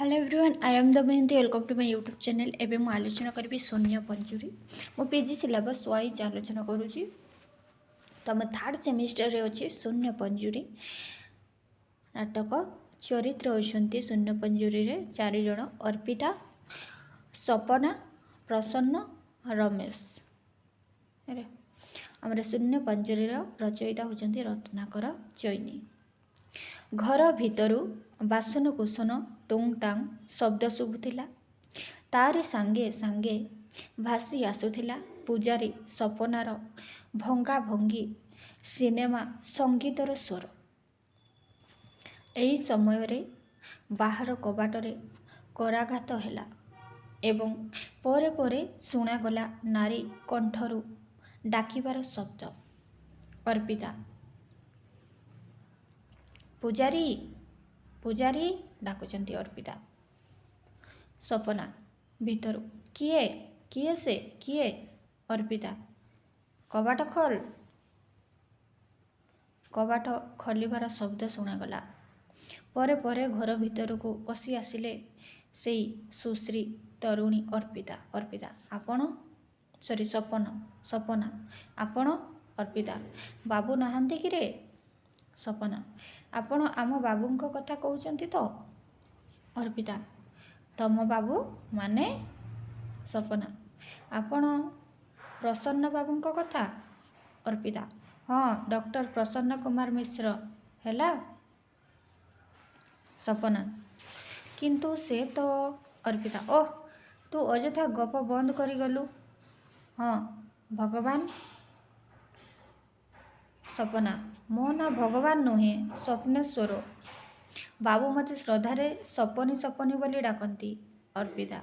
Hello everyone, I am Damayanti. Welcome to my YouTube channel. एबे मु आलोचना करी शून्य पंजुरी। मो पीजी सिलेबस वाइज आलोचना करुँची। तो आम थर्ड सेमिस्टर रे अच्छे शून्य पंजुरी नाटक। चरित्र होती शून्य पंजुरी रे 4 जण: अर्पिता, सपना, प्रसन्न, रमेश। आम शून्य पंजुरी रचयिता होती रत्नाकर चैनी। घर भितरु बासनकुसन टुंग टांग शब्द शुभुला। तारि सांगे सांगे भासी आसुथिला पूजारी सपनार भंगा भंगी सिनेमा संगीतर स्वर। एही समय रे बाहर कबाटरे कराघात हैला एवं परे परे शुणागला नारी कंठरू डाकिबार शब्द। अर्पिता, पूजारी पूजारी डाकुचंती अर्पिता। सपना भितरु, किए किए से किए? अर्पिता, कबाट खोल। कबाट खोलिबार शब्द शुणागला। परे परे घर भितर को पशि आसिले सेई सुश्री तरुणी अर्पिता। अर्पिता, आपण सॉरी सपना आपण? अर्पिता, बाबू नाहांती कि रे? सपना, आपण आम बाबूंको कथा कहउचंती तो? अर्पिता, तम बाबू माने? सपना, आपण प्रसन्न बाबूंको कथा? अर्पिता, हाँ, डॉक्टर प्रसन्न कुमार मिश्र हैला। सपना, किंतु से तो। अर्पिता, ओह, तू अजथा गप बंद करी गलु। हाँ, भगवान। सपना, मो ना भगवान नुहे, स्वप्नेश्वर। बाबू मते श्रद्धारे सपनी सपनी बोली डाकती। अर्पिता,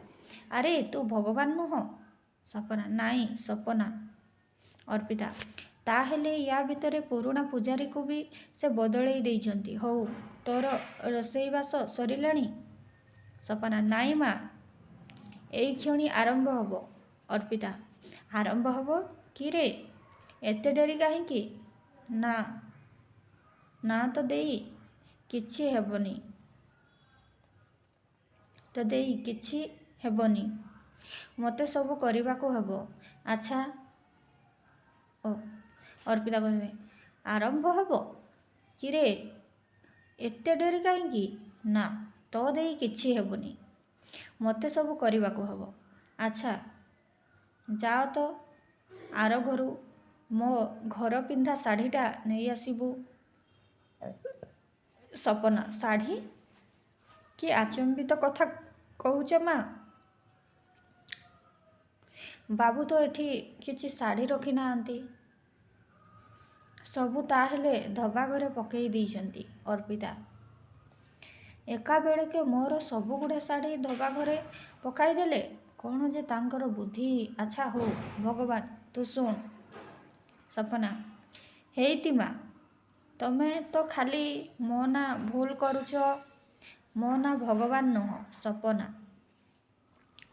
अरे तू भगवान नुह? सपना, नाई सपना। अर्पिता, ताहेले या भितरे पुरुणा पूजारी को भी से बदलई देइछंती। हौ, तोर रोषेईबास सरिलाणी? सपना, नाई माँ, एई क्षणी आरंभ हबो। अर्पिता, आरंभ हबो कि रे? एते डेरी काहींकी? ना ना तो देई किछि हेबनी। तो देई किछि हेबनी, मते सबु करिबाको हेबो। अच्छा ओ। अर्पिता कहते, आरंभ हबो कि रे? एते डेरी काहींकी? ना तो देई किछि हेबनी, मते सबु करिबाको हेबो। अच्छा जाओ तो आर घरु मो घर पिंधा शाढ़ीटा नहीं आसबू। सपना, शाढ़ी? कि आचंबित कथा कहूच माँ? बाबू तो एठी किछि शाढ़ी रखी नाहंती, सबू ताहेले धबा घरे पकई देइछंती। अर्पिता, एका बेळेके मोर सबु गुडे शाढ़ी धबा घरे पकाई देले, कौन जे तांकर बुद्धि। अच्छा हो भगवान, तू सुन। सपना, हेइति माँ, तमे तो खाली मो ना भूल करुछ, मो ना भगवान नुह। सपना।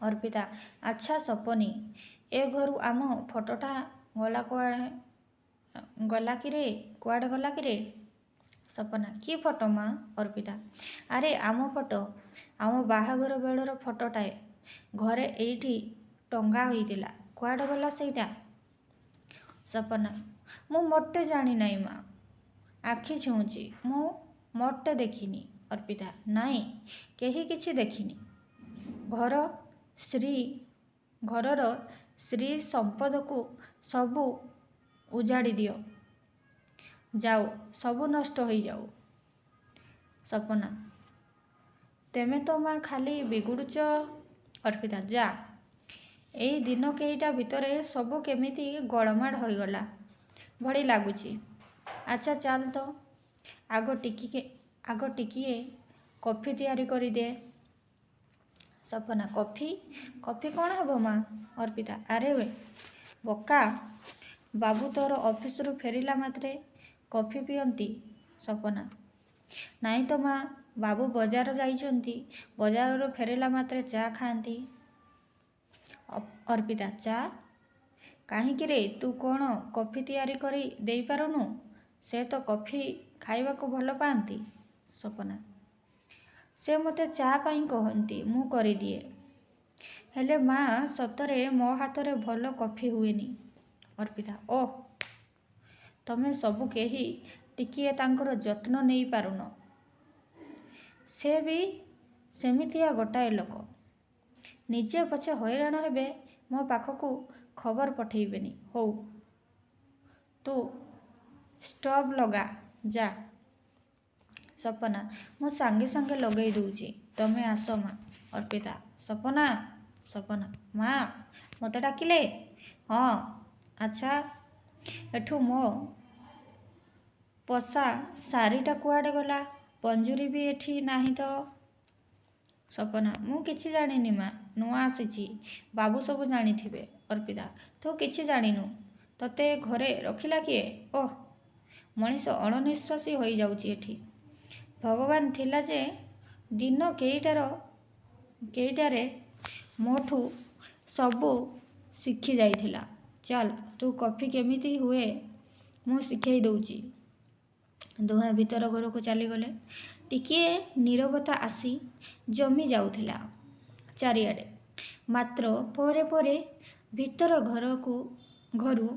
अर्पिता, अच्छा सपनी, ए घरु आम फोटोटा गला कुआड़े गला कि रे? कुआड़े गला कि रे? सपना, कि फोटो माँ? अर्पिता, अरे आम फोटो, आम बाहाघर बेलर फोटोटाए घरे एइठी टंगा होइतिला, कुआड़े गला सेइटा? सपना, मु मोटे जानी नाई माँ, आखि छुची, मु मोटे देखिनी। अर्पिता, नाई, केही किछि देखिनी। घरर श्री संपद को सबू उजाड़ी दियो, जाओ सबू नष्ट हो जाओ। सपना, तेमे तो माँ खाली बिगुड़ुच। अर्पिता, जा, एई दिन केईटा भितरे सबू केमिति गोलमाड़ होइगला भड़ी लागुची। अच्छा चल तो आग टिकिए कॉफी तैयारी करी दे। सपना, कॉफी? कॉफी कौन हबो माँ? अर्पिता, अरे वे बका, बाबू तोर ऑफिस रु फेरिला मात्रे कॉफी पियंती। सपना, नाई तो माँ, बाबू बजार जाइछंती, बजार रु फेरिला मात्रे चा खांती। अर्पिता, चा? काहींकी रे, तू कौन कॉफी तैयारी करी देई पारुनु? से तो कॉफी खाइबा को भल पांती। सपना, ସେ ମୋତେ ଚା' ପାଇଁ କହନ୍ତି, ମୁଁ କରିଦିଏ। ହେଲେ ମା, ସତରେ ମୋ ହାତରେ ଭଲ କଫି ହୁଏନି। ଅର୍ପିତା, ଓଃ, ତମେ ସବୁ କେହି ଟିକିଏ ତାଙ୍କର ଯତ୍ନ ନେଇପାରୁନ। ସେ ବି ସେମିତିଆ ଗୋଟାଏ ଲୋକ। ନିଜେ ପଛେ ହଇରାଣ ହେବେ, ମୋ ପାଖକୁ ଖବର ପଠେଇବେନି। ହଉ, ତୁ ଷ୍ଟଭ୍ ଲଗା ଯା। ସପନା, ମୁଁ ସାଙ୍ଗେ ସାଙ୍ଗେ ଲଗେଇ ଦଉଛି, ତମେ ଆସ ମା। ଅର୍ପିତା, ସପନା। ସପନା, ମା, ମୋତେ ଡାକିଲେ? ହଁ। ଆଚ୍ଛା, ଏଠୁ ମୋ ପଶା ଶାଢ଼ୀଟା କୁଆଡ଼େ ଗଲା? ପଞ୍ଜୁରୀ ବି ଏଠି ନାହିଁ ତ? ସପନା, ମୁଁ କିଛି ଜାଣିନି ମା, ନୂଆ ଆସିଛି, ବାବୁ ସବୁ ଜାଣିଥିବେ। ଅର୍ପିତା, ତୁ କିଛି ଜାଣିନୁ, ତତେ ଘରେ ରଖିଲା କିଏ? ଓଃ, ମଣିଷ ଅଣନିଶ୍ୱାସୀ ହୋଇଯାଉଛି ଏଠି। ଭଗବାନ ଥିଲା ଯେ ଦିନ କେଇଟାରେ ମୋଠୁ ସବୁ ଶିଖି ଯାଇଥିଲା। ଚାଲ, ତୁ କଫି କେମିତି ହୁଏ ମୁଁ ଶିଖେଇ ଦଉଛି। ଦୁହେଁ ଭିତର ଘରକୁ ଚାଲିଗଲେ। ଟିକିଏ ନୀରବତା ଆସି ଜମି ଯାଉଥିଲା ଚାରିଆଡ଼େ। ମାତ୍ର ପରେ ପରେ ଭିତର ଘରୁ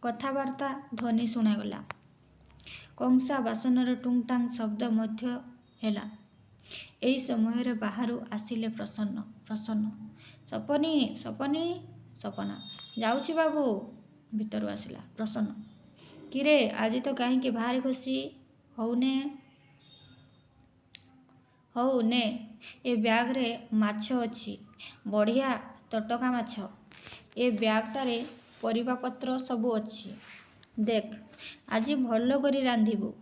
କଥାବାର୍ତ୍ତା ଧ୍ୱନି ଶୁଣାଗଲା। କଂସା ବାସନର ଟୁଙ୍ଗ୍ଟାଙ୍ଗ୍ ଶବ୍ଦ ମଧ୍ୟ ହେଲା। ଏଇ ସମୟରେ ବାହାରୁ ଆସିଲେ ପ୍ରସନ୍ନ। ପ୍ରସନ୍ନ, ସପନୀ, ସପନୀ। ସପନା, ଯାଉଛି ବାବୁ। ଭିତରୁ ଆସିଲା ପ୍ରସନ୍ନ। କିରେ, ଆଜି ତ କାହିଁକି ଭାରି ଖୁସି? ହଉ ନେ, ଏ ବ୍ୟାଗରେ ମାଛ ଅଛି, ବଢ଼ିଆ ତଟକା ମାଛ। ଏ ବ୍ୟାଗଟାରେ ପରିବାପତ୍ର ସବୁ ଅଛି। ଦେଖ, ଆଜି ଭଲ କରି ରାନ୍ଧିବୁ।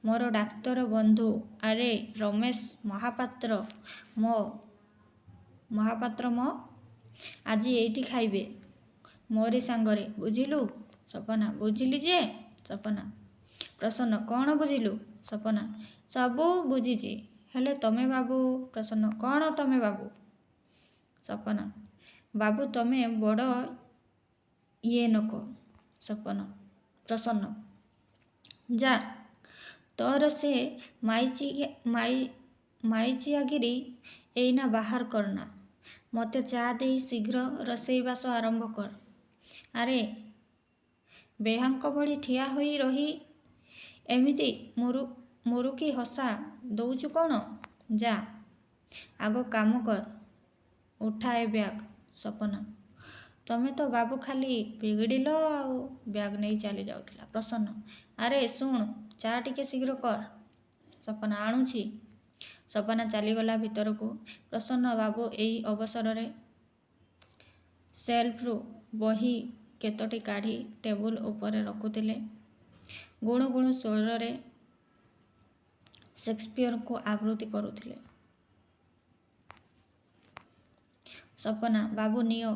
ମୋର ଡାକ୍ତର ବନ୍ଧୁ, ଆରେ ରମେଶ ମହାପାତ୍ର ମ ଆଜି ଏଇଠି ଖାଇବେ ମୋରି ସାଙ୍ଗରେ, ବୁଝିଲୁ? ସପନା, ବୁଝିଲି ଯେ। ସପନା, ପ୍ରସନ୍ନ, କ'ଣ ବୁଝିଲୁ? ସପନା, ସବୁ ବୁଝିଛି, ହେଲେ ତମେ ବାବୁ? ପ୍ରସନ୍ନ, କ'ଣ ତମେ ବାବୁ? ସପନା, ବାବୁ ତମେ ବଡ଼ ଇଏ ନୋକ। ପ୍ରସନ୍ନ, ଯା, ତୋର ସେ ମାଇଚିଆଗିରି ଏଇନା ବାହାର କରନା। ମୋତେ ଚା' ଦେଇ ଶୀଘ୍ର ରୋଷେଇବାସ ଆରମ୍ଭ କର। ଆରେ, ବେହାଙ୍କ ଭଳି ଠିଆ ହୋଇ ରହି ଏମିତି ମୁରୁକି ହସା ଦଉଛୁ କ'ଣ? ଯା, ଆଗ କାମ କର। ଉଠା ଏ ବ୍ୟାଗ। ସପନା, ତମେ ତ ବାବୁ ଖାଲି ବିଗିଡ଼ିଲ ଆଉ। ବ୍ୟାଗ ନେଇ ଚାଲି ଯାଉଥିଲା। ପ୍ରସନ୍ନ, ଆରେ ଶୁଣ, ଚା' ଟିକେ ଶୀଘ୍ର କର। ସପନା, ଆଣୁଛି। ସପନା ଚାଲିଗଲା ଭିତରକୁ। ପ୍ରସନ୍ନ ବାବୁ ଏଇ ଅବସରରେ ସେଲ୍ଫରୁ ବହି କେତୋଟି କାଢ଼ି ଟେବୁଲ ଉପରେ ରଖୁଥିଲେ। ଗୁଣୁ ଗୁଣୁ ସ୍ୱରରେ ସେକ୍ସପିୟରଙ୍କୁ ଆବୃତ୍ତି କରୁଥିଲେ। ସପନା, ବାବୁ ନିଅ।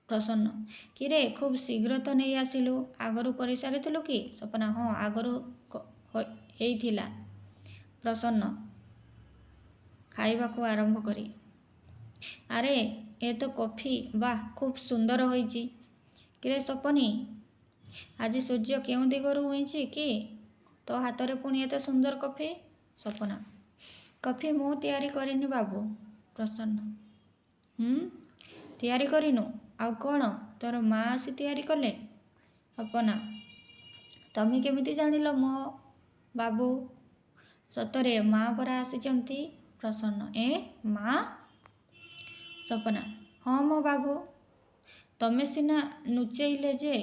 ପ୍ରସନ୍ନ, କିରେ, ଖୁବ୍ ଶୀଘ୍ର ତ ନେଇ ଆସିଲୁ। ଆଗରୁ କରିସାରିଥିଲୁ କି? ସପନା, ହଁ, ଆଗରୁ ହେଇଥିଲା। ପ୍ରସନ୍ନ ଖାଇବାକୁ ଆରମ୍ଭ କରି, ଆରେ, ଏ ତ କଫି, ବାଃ, ଖୁବ୍ ସୁନ୍ଦର ହୋଇଛି। କିରେ ସପନୀ, ଆଜି ସୂର୍ଯ୍ୟ କେଉଁ ଦିଗରୁ ଉଇଁଛି କି ତୋ ହାତରେ ପୁଣି ଏତେ ସୁନ୍ଦର କଫି? ସପନା, କଫି ମୁଁ ତିଆରି କରିନି ବାବୁ। ପ୍ରସନ୍ନ, ତିଆରି କରିନୁ? ଆଉ କ'ଣ, ତୋର ମା ଆସି ତିଆରି କଲେ? ସପନା, ତମେ କେମିତି ଜାଣିଲ ମୋ ବାବୁ? ସତରେ ମା ପରା ଆସିଛନ୍ତି। ପ୍ରସନ୍ନ, ମା? ସପନା, ହଁ ମୋ ବାବୁ। ତମେ ସିନା ନୁଚେଇଲେ ଯେ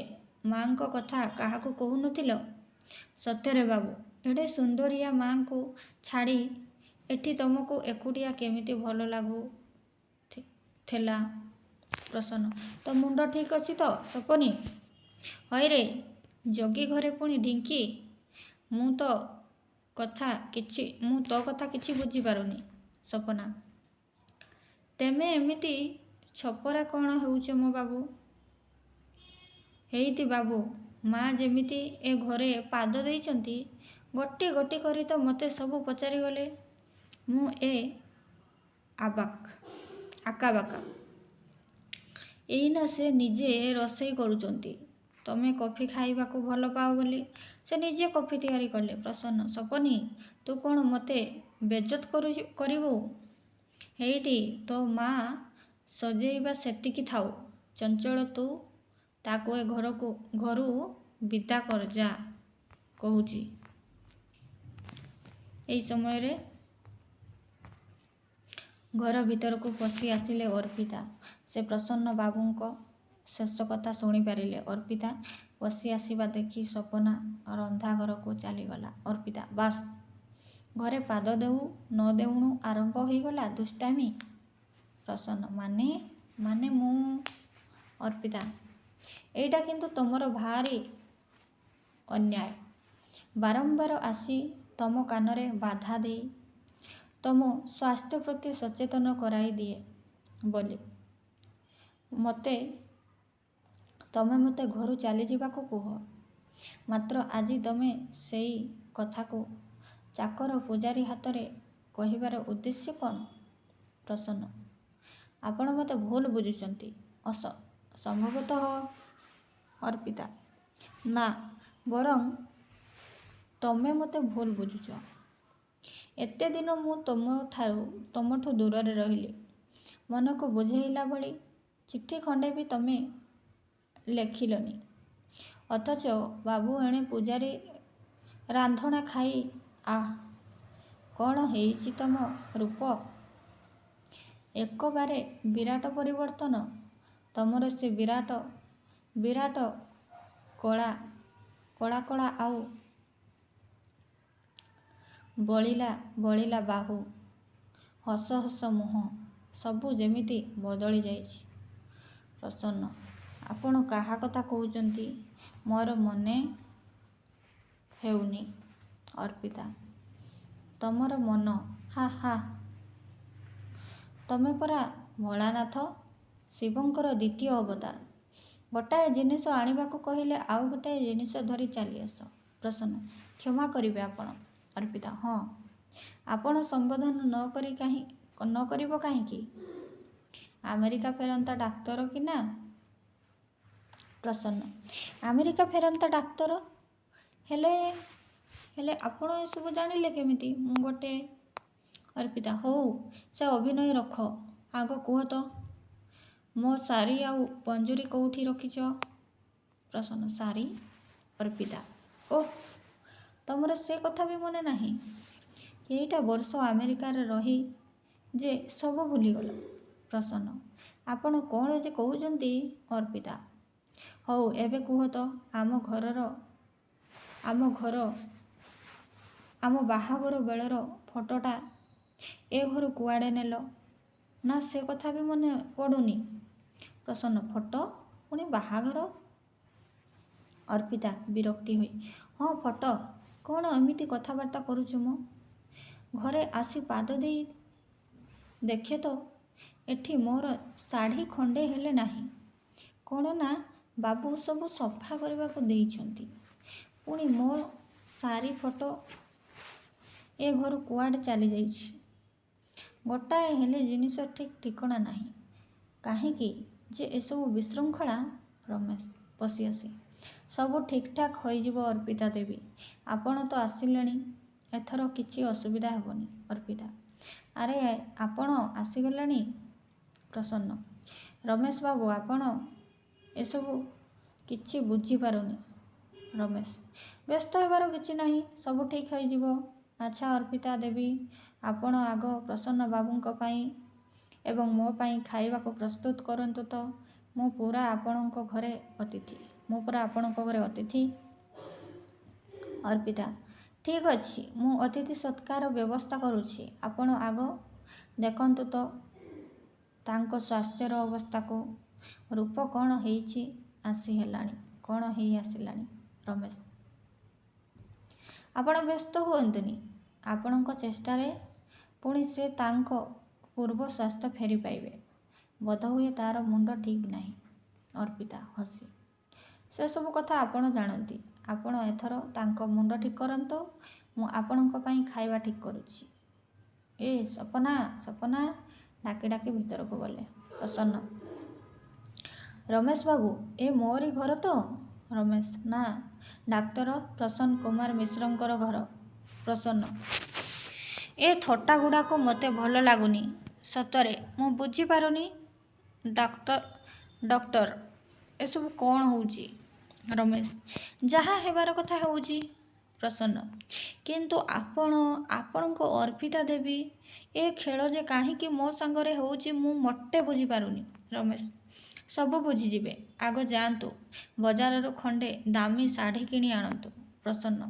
ମା'ଙ୍କ କଥା କାହାକୁ କହୁନଥିଲ। ସତରେ ବାବୁ, ଏଡ଼େ ସୁନ୍ଦରିଆ ମା'ଙ୍କୁ ଛାଡ଼ି ଏଠି ତମକୁ ଏକୁଟିଆ କେମିତି ଭଲ ଲାଗୁଥିଲା? ପ୍ରସନ୍ନ, ତୋ ମୁଣ୍ଡ ଠିକ୍ ଅଛି ତ ସପନୀ? ହଇରେ ଯୋଗୀ ଘରେ ପୁଣି ଢିଙ୍କି। ମୁଁ ତୋ କଥା କିଛି ବୁଝିପାରୁନି। ସପନା, ତେମେ ଏମିତି ଛପରା କ'ଣ ହେଉଛ ମୋ ବାବୁ? ହେଇତି ବାବୁ, ମା ଯେମିତି ଏ ଘରେ ପାଦ ଦେଇଛନ୍ତି, ଗୋଟି ଗୋଟି କରି ତ ମୋତେ ସବୁ ପଚାରିଗଲେ। ମୁଁ ଆକାବାକା। ଏଇନା ସେ ନିଜେ ରୋଷେଇ କରୁଛନ୍ତି। ତମେ କଫି ଖାଇବାକୁ ଭଲ ପାଅ ବୋଲି ସେ ନିଜେ କଫି ତିଆରି କଲେ। ପ୍ରସନ୍ନ, ସପନୀ, ତୁ କ'ଣ ମୋତେ ବେଜତ କରିବୁ। ହେଇଟି ତୋ ମା ସଜେଇବା ସେତିକି ଥାଉ। ଚଞ୍ଚଳ ତୁ ତାକୁ ଏ ଘରୁ ବିଦା କର ଯା କହୁଛି। ଏହି ସମୟରେ ଘର ଭିତରକୁ ପଶି ଆସିଲେ ଅର୍ପିତା। ସେ ପ୍ରସନ୍ନ ବାବୁଙ୍କ ଶେଷ କଥା ଶୁଣିପାରିଲେ। ଅର୍ପିତା ପଶି ଆସିବା ଦେଖି ସପନା ରନ୍ଧା ଘରକୁ ଚାଲିଗଲା। ଅର୍ପିତା ବାସ୍, ଘରେ ପାଦ ଦେଉ ନ ଦେଉଣୁ ଆରମ୍ଭ ହୋଇଗଲା ଦୁଷ୍ଟାମି। ପ୍ରସନ୍ନ ମାନେ ମୁଁ ଅର୍ପିତା, ଏଇଟା କିନ୍ତୁ ତମର ଭାରି ଅନ୍ୟାୟ। ବାରମ୍ବାର ଆସି ତମ କାନରେ ବାଧା ଦେଇ ତମ ସ୍ୱାସ୍ଥ୍ୟ ପ୍ରତି ସଚେତନ କରାଇ ଦିଏ ବୋଲି ତମେ ମୋତେ ଘରୁ ଚାଲିଯିବାକୁ କୁହ। ମାତ୍ର ଆଜି ତମେ ସେଇ କଥାକୁ ଚାକର ପୂଜାରୀ ହାତରେ କହିବାର ଉଦ୍ଦେଶ୍ୟ କ'ଣ? ପ୍ରସନ୍ନ ଆପଣ ମୋତେ ଭୁଲ ବୁଝୁଛନ୍ତି ସମ୍ଭବତଃ। ଅର୍ପିତା ନା, ବରଂ ତମେ ମୋତେ ଭୁଲ ବୁଝୁଛ। ଏତେ ଦିନ ମୁଁ ତମଠୁ ଦୂରରେ ରହିଲି। ମନକୁ ବୁଝେଇଲା ଭଳି ଚିଠି ଖଣ୍ଡେ ବି ତମେ ଲେଖିଲନି। ଅଥଚ ବାବୁ ଏଣେ ପୂଜାରୀ ରାନ୍ଧଣା ଖାଇ କ'ଣ ହେଇଛି ତମ ରୂପ? ଏକବାରେ ବିରାଟ ପରିବର୍ତ୍ତନ। ତମର ସେ ବିରାଟ କଳା ଆଉ ବଳିଲା ବାହୁ, ହସ ମୁହଁ ସବୁ ଯେମିତି ବଦଳି ଯାଇଛି। ପ୍ରସନ୍ନ ଆପଣ କାହା କଥା କହୁଛନ୍ତି ମୋର ମନେ ହେଉନି। ଅର୍ପିତା ତମର ମନ ହା। ତମେ ପରା ଭୋଳାନାଥ, ଶିବଙ୍କର ଦ୍ୱିତୀୟ ଅବତାର। ଗୋଟାଏ ଜିନିଷ ଆଣିବାକୁ କହିଲେ ଆଉ ଗୋଟାଏ ଜିନିଷ ଧରି ଚାଲି ଆସ। ପ୍ରସନ୍ନ କ୍ଷମା କରିବେ ଆପଣ। ଅର୍ପିତା ହଁ, ଆପଣ ସମ୍ବୋଧନ ନ କରିବ କାହିଁକି? ଆମେରିକା ଫେରନ୍ତା ଡାକ୍ତର କି ନା? ପ୍ରସନ୍ନ ଆମେରିକା ଫେରନ୍ତା ଡାକ୍ତର ହେଲେ ଆପଣ ଏସବୁ ଜାଣିଲେ କେମିତି? ମୁଁ ଗୋଟେ ଅର୍ପିତା ହଉ, ସେ ଅଭିନୟ ରଖ, ଆଗ କୁହ ତ ମୋ ଶାଢ଼ୀ ଆଉ ପଞ୍ଜୁରୀ କେଉଁଠି ରଖିଛ? ପ୍ରସନ୍ନ ଶାଢ଼ୀ? ଅର୍ପିତା ଓଃ, ତମର ସେ କଥା ବି ମନେ ନାହିଁ? କେଇଟା ବର୍ଷ ଆମେରିକାରେ ରହି ଯେ ସବୁ ଭୁଲିଗଲ। ପ୍ରସନ୍ନ ଆପଣ କ'ଣ ଯେ କହୁଛନ୍ତି? ଅର୍ପିତା ହଉ ଏବେ କୁହ ତ ଆମ ବାହାଘର ବେଳର ଫଟୋଟା ଏ ଘରୁ କୁଆଡ଼େ ନେଲ? ନା ସେ କଥା ବି ମନେ ପଡ଼ୁନି? ପ୍ରସନ୍ନ ଫଟୋ ପୁଣି ବାହାଘର? ଅର୍ପିତା ବିରକ୍ତି ହୋଇ ହଁ ଫଟୋ। କ'ଣ ଏମିତି କଥାବାର୍ତ୍ତା କରୁଛୁ ମ? ଘରେ ଆସି ପାଦ ଦେଇ ଦେଖେ ତ ଏଠି ମୋର ଶାଢ଼ୀ ଖଣ୍ଡେ ହେଲେ ନାହିଁ। କ'ଣ ନା ବାବୁ ସବୁ ସଫା କରିବାକୁ ଦେଇଛନ୍ତି। ପୁଣି ମୋ ଶାଢ଼ୀ ଫଟୋ ଏ ଘରୁ କୁଆଡ଼େ ଚାଲିଯାଇଛି। ଗୋଟାଏ ହେଲେ ଜିନିଷ ଠିକ୍ ଠିକଣା ନାହିଁ। କାହିଁକି ଯେ ଏସବୁ ବିଶୃଙ୍ଖଳା? ରମେଶ ପଶି ଆସେ। ସବୁ ଠିକ୍ଠାକ୍ ହୋଇଯିବ ଅର୍ପିତା ଦେବୀ, ଆପଣ ତ ଆସିଲେଣି, ଏଥର କିଛି ଅସୁବିଧା ହେବନି। ଅର୍ପିତା ଆରେ ଆପଣ ଆସିଗଲେଣି? ପ୍ରସନ୍ନ ରମେଶ ବାବୁ ଆପଣ ଏସବୁ କିଛି ବୁଝିପାରୁନି। ରମେଶ ବ୍ୟସ୍ତ ହେବାର କିଛି ନାହିଁ, ସବୁ ଠିକ୍ ହୋଇଯିବ। ଆଚ୍ଛା ଅର୍ପିତା ଦେବୀ, ଆପଣ ଆଗ ପ୍ରସନ୍ନ ବାବୁଙ୍କ ପାଇଁ ଏବଂ ମୋ ପାଇଁ ଖାଇବାକୁ ପ୍ରସ୍ତୁତ କରନ୍ତୁ ତ। ମୁଁ ପୁରା ଆପଣଙ୍କ ଘରେ ଅତିଥି। ଅର୍ପିତା ଠିକ୍ ଅଛି, ମୁଁ ଅତିଥି ସତ୍କାର ବ୍ୟବସ୍ଥା କରୁଛି। ଆପଣ ଆଗ ଦେଖନ୍ତୁ ତ ତାଙ୍କ ସ୍ୱାସ୍ଥ୍ୟର ଅବସ୍ଥାକୁ। ରୂପ କ'ଣ ହେଇ ଆସିଲାଣି। ରମେଶ ଆପଣ ବ୍ୟସ୍ତ ହୁଅନ୍ତୁନି। ଆପଣଙ୍କ ଚେଷ୍ଟାରେ ପୁଣି ସେ ତାଙ୍କ ପୂର୍ବ ସ୍ୱାସ୍ଥ୍ୟ ଫେରି ପାଇବେ। ବୋଧହୁଏ ତା'ର ମୁଣ୍ଡ ଠିକ୍ ନାହିଁ। ଅର୍ପିତା ହସି ସେସବୁ କଥା ଆପଣ ଜାଣନ୍ତି। ଆପଣ ଏଥର ତାଙ୍କ ମୁଣ୍ଡ ଠିକ୍ କରନ୍ତୁ। ମୁଁ ଆପଣଙ୍କ ପାଇଁ ଖାଇବା ଠିକ୍ କରୁଛି। ଏ ସପନା ଡାକି ଭିତରକୁ ଗଲେ। ପ୍ରସନ୍ନ ରମେଶ ବାବୁ, ଏ ମୋରି ଘର ତ? ରମେଶ ନା, ଡାକ୍ତର ପ୍ରସନ୍ନ କୁମାର ମିଶ୍ରଙ୍କର ଘର। ପ୍ରସନ୍ନ ଏ ଥଟ୍ଟା ଗୁଡ଼ାକ ମୋତେ ଭଲ ଲାଗୁନି। ସତରେ ମୁଁ ବୁଝିପାରୁନି ଡକ୍ଟର ଏସବୁ କ'ଣ ହେଉଛି? ରମେଶ ଯାହା ହେବାର କଥା ହେଉଛି। ପ୍ରସନ୍ନ କିନ୍ତୁ ଆପଣଙ୍କ ଅର୍ପିତା ଦେବୀ ଏ ଖେଳ ଯେ କାହିଁକି ମୋ ସାଙ୍ଗରେ ହେଉଛି ମୁଁ ମୋଟେ ବୁଝିପାରୁନି। ରମେଶ ସବୁ ବୁଝିଯିବେ। ଆଗ ଯାଆନ୍ତୁ ବଜାରରୁ ଖଣ୍ଡେ ଦାମୀ ଶାଢ଼ୀ କିଣି ଆଣନ୍ତୁ। ପ୍ରସନ୍ନ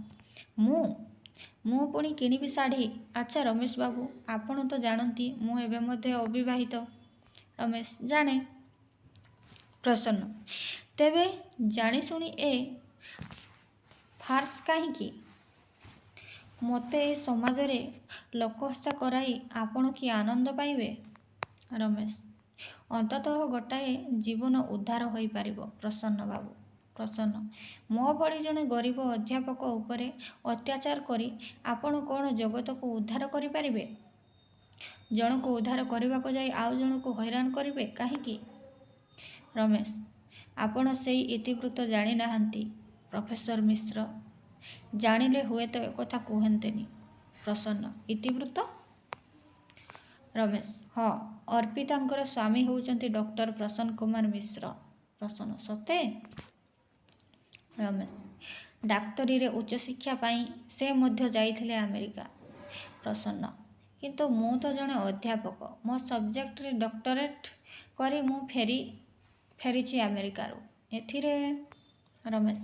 ମୁଁ ପୁଣି କିଣିବି ଶାଢ଼ୀ? ଆଚ୍ଛା ରମେଶ ବାବୁ, ଆପଣ ତ ଜାଣନ୍ତି ମୁଁ ଏବେ ମଧ୍ୟ ଅବିବାହିତ। ରମେଶ ଜାଣେ। ପ୍ରସନ୍ନ ତେବେ ଜାଣିଶୁଣି ଏ ଫାର୍ସ କାହିଁକି? ମୋତେ ଏ ସମାଜରେ ଲୋକହସା କରାଇ ଆପଣ କି ଆନନ୍ଦ ପାଇବେ? ରମେଶ ଅନ୍ତତଃ ଗୋଟାଏ ଜୀବନ ଉଦ୍ଧାର ହୋଇପାରିବ ପ୍ରସନ୍ନ ବାବୁ। ପ୍ରସନ୍ନ ମୋ ଭଳି ଜଣେ ଗରିବ ଅଧ୍ୟାପକ ଉପରେ ଅତ୍ୟାଚାର କରି ଆପଣ କ'ଣ ଜଗତକୁ ଉଦ୍ଧାର କରିପାରିବେ? ଜଣକୁ ଉଦ୍ଧାର କରିବାକୁ ଯାଇ ଆଉ ଜଣକୁ ହଇରାଣ କରିବେ କାହିଁକି? ରମେଶ ଆପଣ ସେଇ ଇତିବୃତ୍ତ ଜାଣିନାହାନ୍ତି ପ୍ରଫେସର ମିଶ୍ର। ଜାଣିଲେ ହୁଏତ ଏକଥା କୁହନ୍ତେନି। ପ୍ରସନ୍ନ ଇତିବୃତ୍ତ? ରମେଶ ହଁ, ଅର୍ପିତାଙ୍କର ସ୍ୱାମୀ ହେଉଛନ୍ତି ଡକ୍ଟର ପ୍ରସନ୍ନ କୁମାର ମିଶ୍ର। ପ୍ରସନ୍ନ ସତେ? ରମେଶ ଡାକ୍ତରୀରେ ଉଚ୍ଚଶିକ୍ଷା ପାଇଁ ସେ ମଧ୍ୟ ଯାଇଥିଲେ ଆମେରିକା। ପ୍ରସନ୍ନ କିନ୍ତୁ ମୁଁ ତ ଜଣେ ଅଧ୍ୟାପକ। ମୋ ସବଜେକ୍ଟରେ ଡକ୍ଟରେଟ୍ କରି ମୁଁ ଫେରିଛି ଆମେରିକାରୁ। ଏଥିରେ? ରମେଶ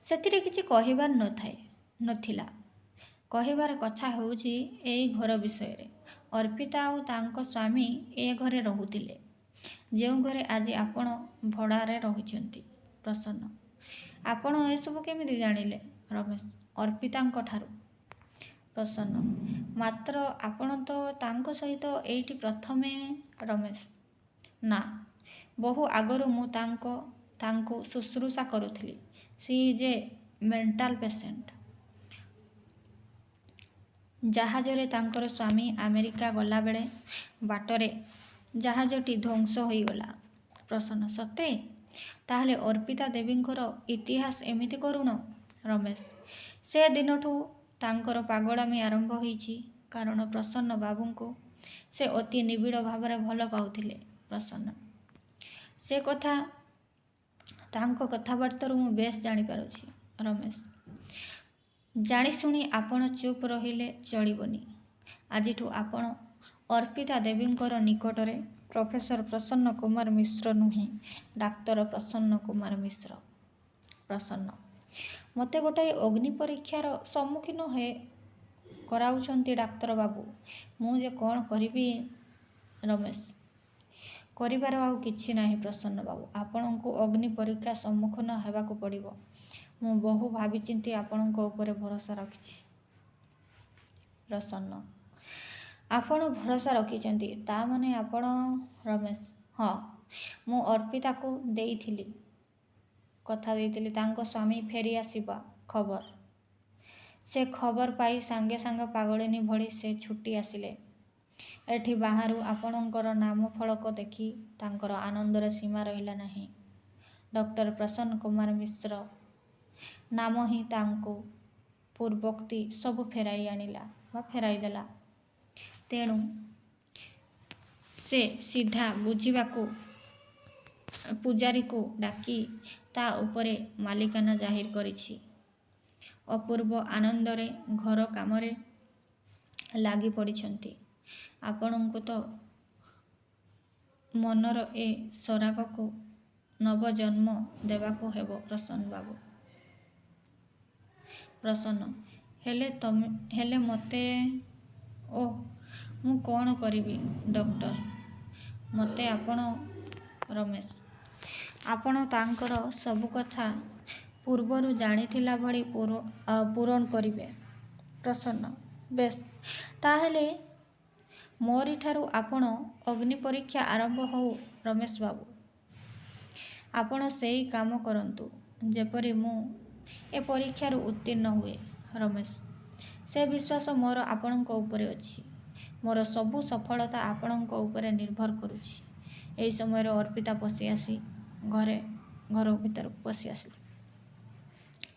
ସେଥିରେ କିଛି କହିବାର ନଥିଲା। କହିବାର କଥା ହେଉଛି ଏଇ ଘର ବିଷୟରେ। ଅର୍ପିତା ଆଉ ତାଙ୍କ ସ୍ୱାମୀ ଏ ଘରେ ରହୁଥିଲେ, ଯେଉଁ ଘରେ ଆଜି ଆପଣ ଭଡ଼ାରେ ରହିଛନ୍ତି। ପ୍ରସନ୍ନ ଆପଣ ଏସବୁ କେମିତି ଜାଣିଲେ? ରମେଶ ଅର୍ପିତାଙ୍କ ଠାରୁ। ପ୍ରସନ୍ନ ମାତ୍ର ଆପଣ ତ ତାଙ୍କ ସହିତ ଏଇଠି ପ୍ରଥମେ? ରମେଶ ନା, ବହୁ ଆଗରୁ ମୁଁ ତାଙ୍କୁ ଶୁଶ୍ରୂଷା କରୁଥିଲି। C is a mental patient. ଜାହାଜରେ ତାଙ୍କର ସ୍ୱାମୀ ଆମେରିକା ଗଲାବେଳେ ବାଟରେ ଜାହାଜଟି ଧ୍ୱଂସ ହୋଇଗଲା। ପ୍ରସନ୍ନ ସତେ? ତାହେଲେ ଅର୍ପିତା ଦେବୀଙ୍କର ଇତିହାସ ଏମିତି କରୁଣ? ରମେଶ ସେ ଦିନଠୁ ତାଙ୍କର ପାଗଳାମି ଆରମ୍ଭ ହୋଇଛି। କାରଣ ପ୍ରସନ୍ନ ବାବୁଙ୍କୁ ସେ ଅତି ନିବିଡ଼ ଭାବରେ ଭଲ ପାଉଥିଲେ। ପ୍ରସନ୍ନ ସେ କଥା ତାଙ୍କ କଥାବାର୍ତ୍ତାରୁ ମୁଁ ବେଶ୍ ଜାଣିପାରୁଛି। ରମେଶ ଜାଣିଶୁଣି ଆପଣ ଚୁପ୍ ରହିଲେ ଚଳିବନି। ଆଜିଠୁ ଆପଣ ଅର୍ପିତା ଦେବୀଙ୍କର ନିକଟରେ ପ୍ରଫେସର ପ୍ରସନ୍ନ କୁମାର ମିଶ୍ର ନୁହେଁ, ଡାକ୍ତର ପ୍ରସନ୍ନ କୁମାର ମିଶ୍ର। ପ୍ରସନ୍ନ ମୋତେ ଗୋଟାଏ ଅଗ୍ନି ପରୀକ୍ଷାର ସମ୍ମୁଖୀନ କରାଉଛନ୍ତି ଡାକ୍ତର ବାବୁ। ମୁଁ ଯେ କ'ଣ କରିବି? ରମେଶ କରିବାର ଆଉ କିଛି ନାହିଁ ପ୍ରସନ୍ନ ବାବୁ। ଆପଣଙ୍କୁ ଅଗ୍ନି ପରୀକ୍ଷା ସମ୍ମୁଖୀନ ହେବାକୁ ପଡ଼ିବ। ମୁଁ ବହୁ ଭାବିଚିନ୍ତି ଆପଣଙ୍କ ଉପରେ ଭରସା ରଖିଛି। ପ୍ରସନ୍ନ ଆପଣ ଭରସା ରଖିଛନ୍ତି? ତା ମାନେ ଆପଣ? ରମେଶ ହଁ, ମୁଁ ଅର୍ପିତାକୁ କଥା ଦେଇଥିଲି ତାଙ୍କ ସ୍ୱାମୀ ଫେରି ଆସିବା ଖବର। ସେ ଖବର ପାଇ ସାଙ୍ଗେ ସାଙ୍ଗେ ପାଗଳିନୀ ଭଳି ସେ ଛୁଟି ଆସିଲେ। ଏଠି ବାହାରୁ ଆପଣଙ୍କର ନାମ ଫଳକ ଦେଖି ତାଙ୍କର ଆନନ୍ଦର ସୀମା ରହିଲା ନାହିଁ। ଡକ୍ଟର ପ୍ରସନ୍ନ କୁମାର ମିଶ୍ର ନାମ ହିଁ ତାଙ୍କୁ ପୂର୍ବୋକ୍ତି ସବୁ ଫେରାଇ ଦେଲା। ତେଣୁ ସେ ସିଧା ପୂଜାରୀକୁ ଡାକି ତା ଉପରେ ମାଲିକାନା ଜାହିର କରିଛି। ଅପୂର୍ବ ଆନନ୍ଦରେ ଘର କାମରେ ଲାଗି ପଡ଼ିଛନ୍ତି। ଆପଣଙ୍କୁ ତ ମନର ଏ ସରାଗକୁ ନବଜନ୍ମ ଦେବାକୁ ହେବ ପ୍ରସନ୍ନ ବାବୁ। ପ୍ରସନ୍ନ ହେଲେ ମୋତେ? ଓଃ ମୁଁ କ'ଣ କରିବି ଡକ୍ଟର? ମୋତେ ଆପଣ? ରମେଶ ଆପଣ ତାଙ୍କର ସବୁ କଥା ପୂର୍ବରୁ ଜାଣିଥିଲା ଭଳି ପୂରଣ କରିବେ। ପ୍ରସନ୍ନ ବେଶ୍, ତାହେଲେ ମୋରିଠାରୁ ଆପଣ ଅଗ୍ନି ପରୀକ୍ଷା ଆରମ୍ଭ ହେଉ ରମେଶ ବାବୁ। ଆପଣ ସେଇ କାମ କରନ୍ତୁ ଯେପରି ମୁଁ ଏ ପରୀକ୍ଷାରୁ ଉତ୍ତୀର୍ଣ୍ଣ ହୁଏ। ରମେଶ ସେ ବିଶ୍ୱାସ ମୋର ଆପଣଙ୍କ ଉପରେ ଅଛି। ମୋର ସବୁ ସଫଳତା ଆପଣଙ୍କ ଉପରେ ନିର୍ଭର କରୁଛି। ଏହି ସମୟରେ ଅର୍ପିତା ଘର ଭିତରକୁ ପଶି ଆସିଲେ।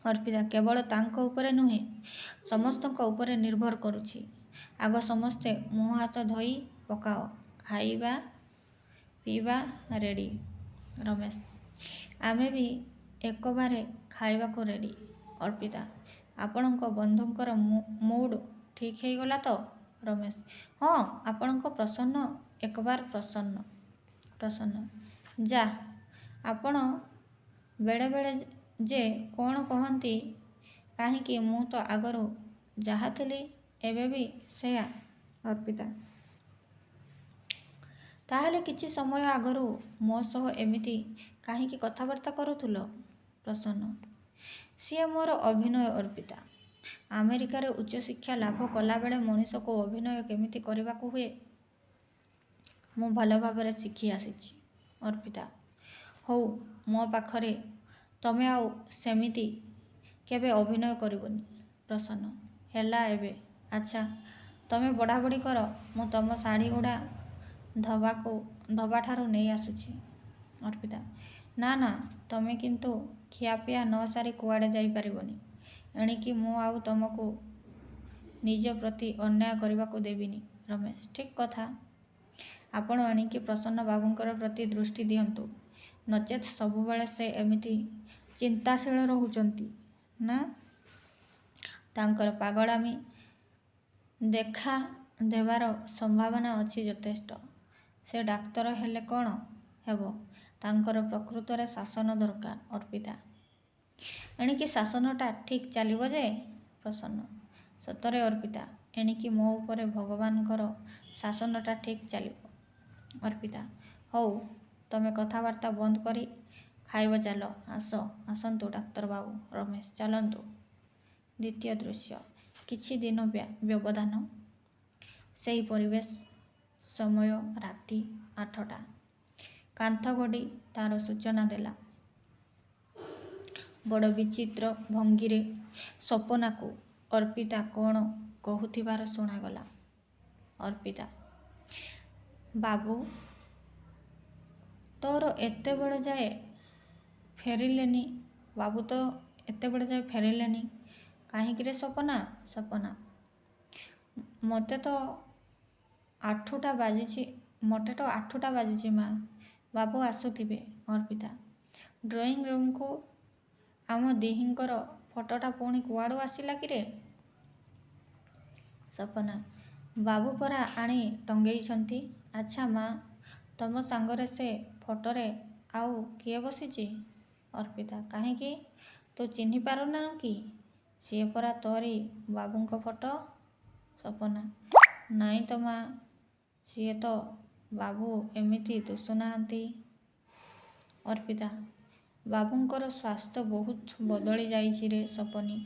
ଅର୍ପିତା କେବଳ ତାଙ୍କ ଉପରେ ନୁହେଁ, ସମସ୍ତଙ୍କ ଉପରେ ନିର୍ଭର କରୁଛି। ଆଗ ସମସ୍ତେ ମୁହଁ ହାତ ଧୋଇ ପକାଅ, ଖାଇବା ପିଇବା ରେଡ଼ି। ରମେଶ, ଆମେ ବି ଏକବାରେ ଖାଇବାକୁ ରେଡ଼ି। ଅର୍ପିତା, ଆପଣଙ୍କ ବନ୍ଧୁଙ୍କର ମୁଡ୍ ଠିକ୍ ହେଇଗଲା ତ? ରମେଶ, ହଁ, ଆପଣଙ୍କ ପ୍ରସନ୍ନ ଏକବାର ପ୍ରସନ୍ନ। ଯା, ଆପଣ ବେଳେବେଳେ ଯେ କ'ଣ କହନ୍ତି କାହିଁକି, ମୁଁ ତ ଆଗରୁ ଯାହା ଥିଲି ଏବେ ବି ସେୟା। ଅର୍ପିତା, ତାହେଲେ କିଛି ସମୟ ଆଗରୁ ମୋ ସହ ଏମିତି କାହିଁକି କଥାବାର୍ତ୍ତା କରୁଥିଲ? ପ୍ରସନ୍ନ, ସିଏ ମୋର ଅଭିନୟ ଅର୍ପିତା। ଆମେରିକାରେ ଉଚ୍ଚଶିକ୍ଷା ଲାଭ କଲାବେଳେ ମଣିଷକୁ ଅଭିନୟ କେମିତି କରିବାକୁ ହୁଏ ମୁଁ ଭଲ ଭାବରେ ଶିଖି ଆସିଛି। ଅର୍ପିତା, ହଉ, ମୋ ପାଖରେ ତମେ ଆଉ ସେମିତି କେବେ ଅଭିନୟ କରିବନି। ପ୍ରସନ୍ନ, ହେଲା ଏବେ। ଆଚ୍ଛା, ତମେ ବଢ଼ାବଢ଼ି କର, ମୁଁ ତମ ଶାଢ଼ୀଗୁଡ଼ା ଧବାଠାରୁ ନେଇ ଆସୁଛି। ଅର୍ପିତା, ନା ନା, ତମେ କିନ୍ତୁ ଖିଆପିଆ ନ ସାରି କୁଆଡ଼େ ଯାଇପାରିବନି। ଏଣିକି ମୁଁ ଆଉ ତମକୁ ନିଜ ପ୍ରତି ଅନ୍ୟାୟ କରିବାକୁ ଦେବିନି। ରମେଶ, ଠିକ୍ କଥା। ଆପଣ ଏଣିକି ପ୍ରସନ୍ନ ବାବୁଙ୍କର ପ୍ରତି ଦୃଷ୍ଟି ଦିଅନ୍ତୁ, ନଚେତ୍ ସବୁବେଳେ ସେ ଏମିତି ଚିନ୍ତାଶୀଳ ରହୁଛନ୍ତି ନା ତାଙ୍କର ପାଗଳାମି ଦେଖା ଦେବାର ସମ୍ଭାବନା ଅଛି ଯଥେଷ୍ଟ। ସେ ଡାକ୍ତର ହେଲେ କ'ଣ ହେବ, ତାଙ୍କର ପ୍ରକୃତରେ ଶାସନ ଦରକାର। ଅର୍ପିତା, ଏଣିକି ଶାସନଟା ଠିକ୍ ଚାଲିବ ଯେ? ପ୍ରସନ୍ନ, ସତରେ ଅର୍ପିତା, ଏଣିକି ମୋ ଉପରେ ଭଗବାନଙ୍କର ଶାସନଟା ଠିକ୍ ଚାଲିବ। ଅର୍ପିତା, ହଉ, ତମେ କଥାବାର୍ତ୍ତା ବନ୍ଦ କରି ଖାଇବ ଚାଲ। ଆସନ୍ତୁ ଡାକ୍ତରବାବୁ। ରମେଶ, ଚାଲନ୍ତୁ। ଦ୍ୱିତୀୟ ଦୃଶ୍ୟ। କିଛି ଦିନ ବ୍ୟବଧାନ। ସେଇ ପରିବେଶ, ସମୟ ରାତି 8ଟା। କାନ୍ଥ ଘଡ଼ି ତାର ସୂଚନା ଦେଲା। ବଡ଼ ବିଚିତ୍ର ଭଙ୍ଗୀରେ ସପନାକୁ ଅର୍ପିତା କ'ଣ କହୁଥିବାର ଶୁଣାଗଲା। ଅର୍ପିତା, ବାବୁ ତୋର ଏତେବେଳ ଯାଏ ଫେରିଲେନି କାହିଁକିରେ ସପନା? ସପନା, ମୋତେ ତ 8ଟା ବାଜିଛି ମା, ବାବୁ ଆସୁଥିବେ। ଅର୍ପିତା, ଡ୍ରଇଂ ରୁମ୍କୁ ଆମ ଦିହିଁଙ୍କର ଫଟୋଟା ପୁଣି କୁଆଡ଼ୁ ଆସିଲା କିରେ? ସପନା, ବାବୁ ପରା ଆଣି ଟଙ୍ଗେଇଛନ୍ତି। ଆଚ୍ଛା ମା, ତମ ସାଙ୍ଗରେ ସେ ଫଟୋରେ ଆଉ କିଏ ବସିଛି? ଅର୍ପିତା, କାହିଁକି, ତୁ ଚିହ୍ନି ପାରୁନା କି? ସିଏ ପରା ତୋରି ବାବୁଙ୍କ ଫଟୋ। ସପନା, ନାଇଁ ତ ମା, ସିଏ ତ ବାବୁ ଏମିତି ଦିଶୁନାହାନ୍ତି। ଅର୍ପିତା, ବାବୁଙ୍କର ସ୍ୱାସ୍ଥ୍ୟ ବହୁତ ବଦଳି ଯାଇଛି ରେ ସପନୀ।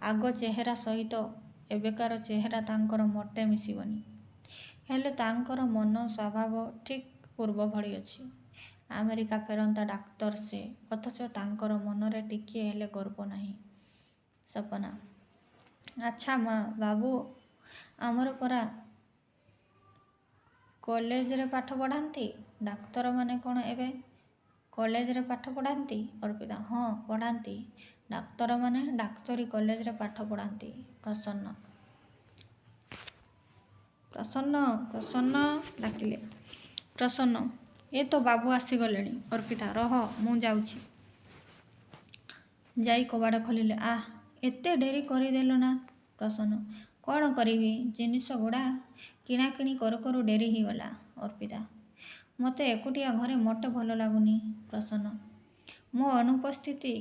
ଆଗ ଚେହେରା ସହିତ ଏବେକାର ଚେହେରା ତାଙ୍କର ମୋଟେ ମିଶିବନି। ହେଲେ ତାଙ୍କର ମନ ସ୍ୱଭାବ ଠିକ୍ ପୂର୍ବ ଭଳି ଅଛି। ଆମେରିକା ଫେରନ୍ତା ଡାକ୍ତର ସେ, ଅଥଚ ତାଙ୍କର ମନରେ ଟିକିଏ ହେଲେ ଗର୍ବ ନାହିଁ। ସପନା, ଆଚ୍ଛା ମା, ବାବୁ ଆମର ପରା କଲେଜରେ ପାଠ ପଢ଼ାନ୍ତି। ଡାକ୍ତରମାନେ କ'ଣ ଏବେ କଲେଜରେ ପାଠ ପଢ଼ାନ୍ତି? ଅର୍ପିତା, ହଁ, ପଢ଼ାନ୍ତି। ଡାକ୍ତରମାନେ ଡାକ୍ତରୀ କଲେଜରେ ପାଠ ପଢ଼ାନ୍ତି। ପ୍ରସନ୍ନ ଡାକିଲେ। ପ୍ରସନ୍ନ, ଏ ତ ବାବୁ ଆସିଗଲେଣି। ଅର୍ପିତା, ରହ, ମୁଁ ଯାଉଛି। ଯାଇ କବାଟ ଖୋଲିଲେ। ଆଃ, ଏତେ ଡେରି କରିଦେଲ ନା? ପ୍ରସନ୍ନ, କ'ଣ କରିବି, ଜିନିଷ ଗୁଡ଼ା କିଣାକିଣି କରୁ କରୁ ଡେରି ହେଇଗଲା। ଅର୍ପିତା, ମୋତେ ଏକୁଟିଆ ଘରେ ମୋଟେ ଭଲ ଲାଗୁନି। ପ୍ରସନ୍ନ, ମୋ ଅନୁପସ୍ଥିତି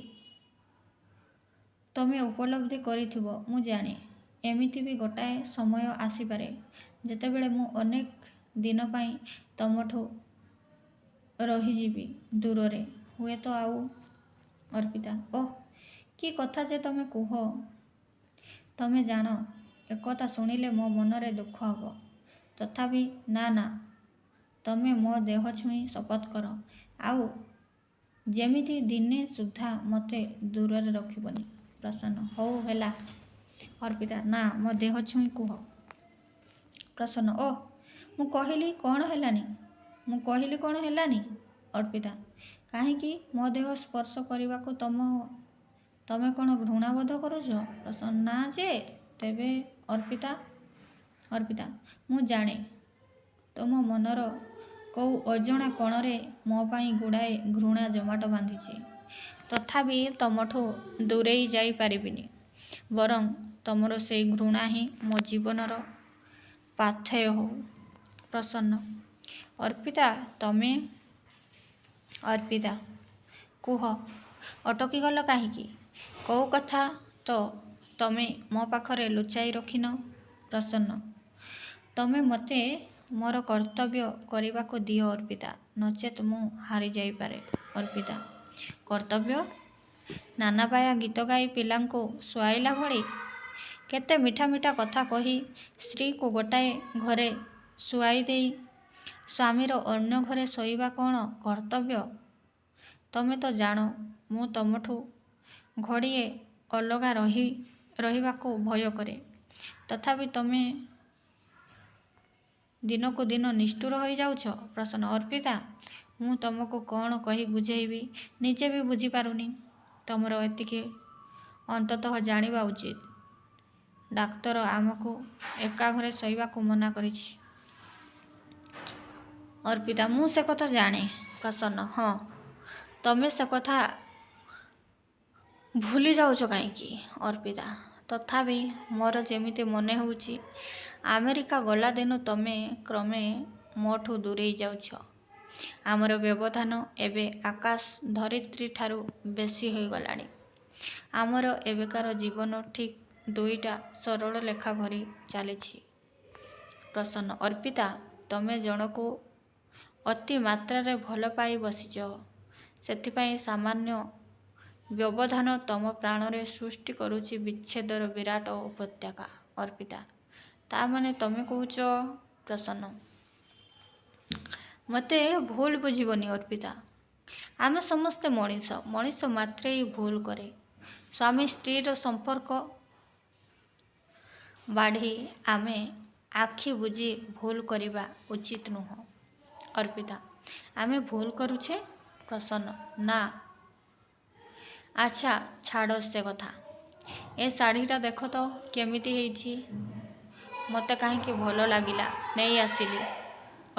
ତମେ ଉପଲବ୍ଧି କରିଥିବ ମୁଁ ଜାଣେ। ଏମିତି ବି ଗୋଟାଏ ସମୟ ଆସିପାରେ ଯେତେବେଳେ ମୁଁ ଅନେକ ଦିନ ପାଇଁ ତମଠୁ ରହିଯିବି ଦୂରରେ, ହୁଏତ ଆଉ। ଅର୍ପିତା, ଓଃ, କି କଥା ଯେ ତମେ କୁହ। ତମେ ଜାଣ, ଏକଥା ଶୁଣିଲେ ମୋ ମନରେ ଦୁଃଖ ହେବ। ତଥାପି ନା, ତମେ ମୋ ଦେହ ଛୁଇଁ ଶପଥ କର, ଆଉ ଯେମିତି ଦିନେ ସୁଦ୍ଧା ମୋତେ ଦୂରରେ ରଖିବନି। ପ୍ରସନ୍ନ, ହଉ ହେଲା। ଅର୍ପିତା, ନା, ମୋ ଦେହ ଛୁଇଁ କୁହ। ପ୍ରସନ୍ନ, ଓଃ, ମୁଁ କହିଲି କ'ଣ ହେଲାନି? ଅର୍ପିତା, କାହିଁକି, ମୋ ଦେହ ସ୍ପର୍ଶ କରିବାକୁ ତମେ କ'ଣ ଘୃଣା ବୋଧ କରୁଛ? ପ୍ରସନ୍ନ, ନା ଯେ, ତେବେ। ଅର୍ପିତା, ଅର୍ପିତା ମୁଁ ଜାଣେ ତୁମ ମନର କେଉଁ ଅଜଣା କୋଣରେ ମୋ ପାଇଁ ଗୁଡ଼ାଏ ଘୃଣା ଜମାଟ ବାନ୍ଧିଛି। ତଥାପି ତମଠୁ ଦୂରେଇ ଯାଇପାରିବିନି। ବରଂ ତମର ସେଇ ଘୃଣା ହିଁ ମୋ ଜୀବନର ପାଥେୟ ହଉ। ପ୍ରସନ୍ନ ଅର୍ପିତା ତମେ ଅର୍ପିତା କୁହ ଅଟକିଗଲ କାହିଁକି? କେଉଁ କଥା ତ ତମେ ମୋ ପାଖରେ ଲୁଚାଇ ରଖିନ? ପ୍ରସନ୍ନ ତମେ ମୋତେ ମୋର କର୍ତ୍ତବ୍ୟ କରିବାକୁ ଦିଅ ଅର୍ପିତା, ନଚେତ୍ ମୁଁ ହାରିଯାଇପାରେ। ଅର୍ପିତା କର୍ତ୍ତବ୍ୟ? ନାନାବାୟା ଗୀତ ଗାଇ ପିଲାଙ୍କୁ ଶୁଆଇଲା ଭଳି କେତେ ମିଠା ମିଠା କଥା କହି ସ୍ତ୍ରୀକୁ ଗୋଟାଏ ଘରେ ଶୁଆଇ ଦେଇ ସ୍ୱାମୀର ଅନ୍ୟ ଘରେ ଶୋଇବା କ'ଣ କର୍ତ୍ତବ୍ୟ? ତମେ ତ ଜାଣ ମୁଁ ତମଠୁ ଘଡ଼ିଏ ଅଲଗା ରହିବାକୁ ଭୟ କରେ। ତଥାପି ତମେ ଦିନକୁ ଦିନ ନିଷ୍ଠୁର ହୋଇଯାଉଛ। ପ୍ରସନ୍ନ ଅର୍ପିତା ମୁଁ ତମକୁ କ'ଣ କହି ବୁଝେଇବି ନିଜେ ବି ବୁଝିପାରୁନି। ତମର ଏତିକି ଅନ୍ତତଃ ଜାଣିବା ଉଚିତ। ଡାକ୍ତର ଆମକୁ ଏକା ଘରେ ଶୋଇବାକୁ ମନା କରିଛି। ଅର୍ପିତା ମୁଁ ସେ କଥା ଜାଣେ। ପ୍ରସନ୍ନ ହଁ ତମେ ସେ କଥା ଭୁଲି ଯାଉଛ କାହିଁକି? ଅର୍ପିତା ତଥାପି ମୋର ଯେମିତି ମନେ ହେଉଛି ଆମେରିକା ଗଲା ଦିନୁ ତମେ କ୍ରମେ ମୋଠୁ ଦୂରେଇ ଯାଉଛ। ଆମର ବ୍ୟବଧାନ ଏବେ ଆକାଶ ଧରିତ୍ରୀଠାରୁ ବେଶୀ ହୋଇଗଲାଣି। ଆମର ଏବେକାର ଜୀବନ ଠିକ୍ ଦୁଇଟା ସରଳ ଲେଖା ଭରି ଚାଲିଛି। ପ୍ରସନ୍ନ ଅର୍ପିତା ତମେ ଜଣକୁ ଅତି ମାତ୍ରାରେ ଭଲ ପାଇ ବସିଛ। ସେଥିପାଇଁ ସାମାନ୍ୟ ବ୍ୟବଧାନ ତମ ପ୍ରାଣରେ ସୃଷ୍ଟି କରୁଛି ବିଚ୍ଛେଦର ବିରାଟ ଉପତ୍ୟକା। ଅର୍ପିତା ତା ମାନେ ତମେ କହୁଛ? ପ୍ରସନ୍ନ ମୋତେ ଭୁଲ ବୁଝିବନି ଅର୍ପିତା, ଆମେ ସମସ୍ତେ ମଣିଷ। ମଣିଷ ମାତ୍ରେ ଭୁଲ କରେ। ସ୍ୱାମୀ ସ୍ତ୍ରୀର ସମ୍ପର୍କ ବାଢ଼ି ଆମେ ଆଖି ବୁଜି ଭୁଲ କରିବା ଉଚିତ ନୁହଁ। ଅର୍ପିତା ଆମେ ଭୁଲ କରୁଛେ? ପ୍ରସନ୍ନ ନା। ଆଚ୍ଛା ଛାଡ଼ ସେ କଥା। ଏ ଶାଢ଼ୀଟା ଦେଖ ତ କେମିତି ହେଇଛି। ମୋତେ କାହିଁକି ଭଲ ଲାଗିଲା ନେଇ ଆସିଲି।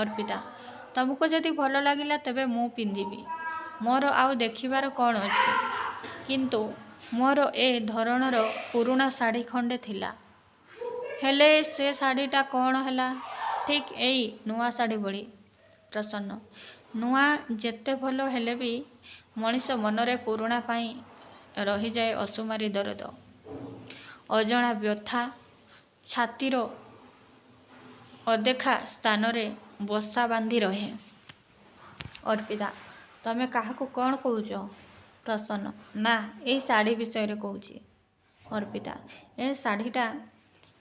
ଅର୍ପିତା ତମକୁ ଯଦି ଭଲ ଲାଗିଲା ତେବେ ମୁଁ ପିନ୍ଧିବି। ମୋର ଆଉ ଦେଖିବାର କ'ଣ ଅଛି? କିନ୍ତୁ ମୋର ଏ ଧରଣର ପୁରୁଣା ଶାଢ଼ୀ ଖଣ୍ଡେ ଥିଲା। ହେଲେ ସେ ଶାଢ଼ୀଟା କ'ଣ ହେଲା? ଠିକ୍ ଏଇ ନୂଆ ଶାଢ଼ୀ ଭଳି। ପ୍ରସନ୍ନ ନୂଆ ଯେତେ ଭଲ ହେଲେ ବି ମଣିଷ ମନରେ ପୁରୁଣା ପାଇଁ ରହିଯାଏ ଅସୁମାରୀ ଦରଦ, ଅଜଣା ବ୍ୟଥା, ଛାତିର ଅଦେଖା ସ୍ଥାନରେ ବସା ବାନ୍ଧି ରହେ। ଅର୍ପିତା ତମେ କାହାକୁ କ'ଣ କହୁଛ? ପ୍ରସନ୍ନ ନା ଏଇ ଶାଢ଼ୀ ବିଷୟରେ କହୁଛି। ଅର୍ପିତା ଏ ଶାଢ଼ୀଟା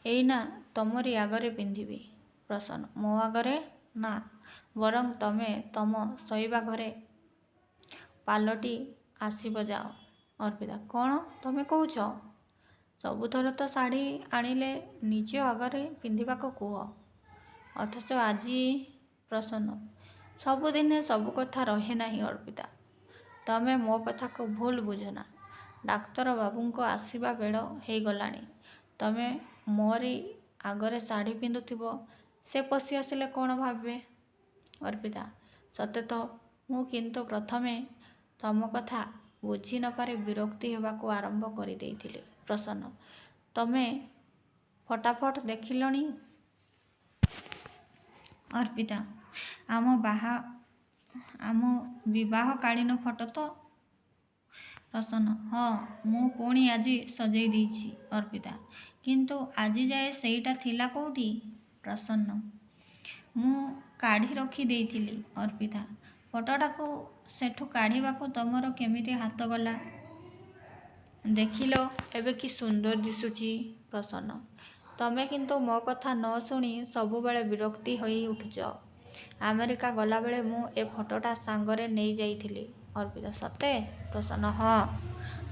ଏଇନା ତମରି ଆଗରେ ପିନ୍ଧିବି। ପ୍ରସନ୍ନ ମୋ ଆଗରେ? ନା ବରଂ ତମେ ତମ ଶୋଇବା ଘରେ ପାଲଟି ଆସିବ ଯାଅ। ଅର୍ପିତା କ'ଣ ତମେ କହୁଛ? ସବୁଥର ତ ଶାଢ଼ୀ ଆଣିଲେ ନିଜ ଆଗରେ ପିନ୍ଧିବାକୁ କୁହ, ଅଥଚ ଆଜି? ପ୍ରସନ୍ନ ସବୁଦିନେ ସବୁ କଥା ରହେ ନାହିଁ ଅର୍ପିତା। ତମେ ମୋ କଥାକୁ ଭୁଲ ବୁଝନା। ଡାକ୍ତର ବାବୁଙ୍କ ଆସିବା ବେଳ ହେଇଗଲାଣି। ତମେ ମୋରି ଆଗରେ ଶାଢ଼ୀ ପିନ୍ଧୁଥିବ, ସେ ପଶି ଆସିଲେ କ'ଣ ଭାବିବେ? ଅର୍ପିତା ସତେ ତ ମୁଁ କିନ୍ତୁ ପ୍ରଥମେ ତମ କଥା ବୁଝି ନପାରି ବିରକ୍ତି ହେବାକୁ ଆରମ୍ଭ କରିଦେଇଥିଲି। ପ୍ରସନ୍ନ ତମେ ଫଟାଫଟ ଦେଖିଲଣି? ଅର୍ପିତା ଆମ ବିବାହକାଳୀନ ଫଟୋ ତ? ପ୍ରସନ୍ନ ହଁ ମୁଁ ପୁଣି ଆଜି ସଜେଇ ଦେଇଛି। ଅର୍ପିତା କିନ୍ତୁ ଆଜି ଯାଏ ସେଇଟା ଥିଲା କେଉଁଠି? ପ୍ରସନ୍ନ ମୁଁ କାଢ଼ି ରଖି ଦେଇଥିଲି। ଅର୍ପିତା ଫଟୋଟାକୁ ସେଠୁ କାଢ଼ିବାକୁ ତମର କେମିତି ହାତ ଗଲା? ଦେଖିଲ ଏବେ କି ସୁନ୍ଦର ଦିଶୁଛି। ପ୍ରସନ୍ନ ତମେ କିନ୍ତୁ ମୋ କଥା ନ ଶୁଣି ସବୁବେଳେ ବିରକ୍ତି ହୋଇ ଉଠୁଛ। ଆମେରିକା ଗଲାବେଳେ ମୁଁ ଏ ଫଟୋଟା ସାଙ୍ଗରେ ନେଇଯାଇଥିଲି। ଅର୍ପିତା ସତେ? ପ୍ରସନ୍ନ ହଁ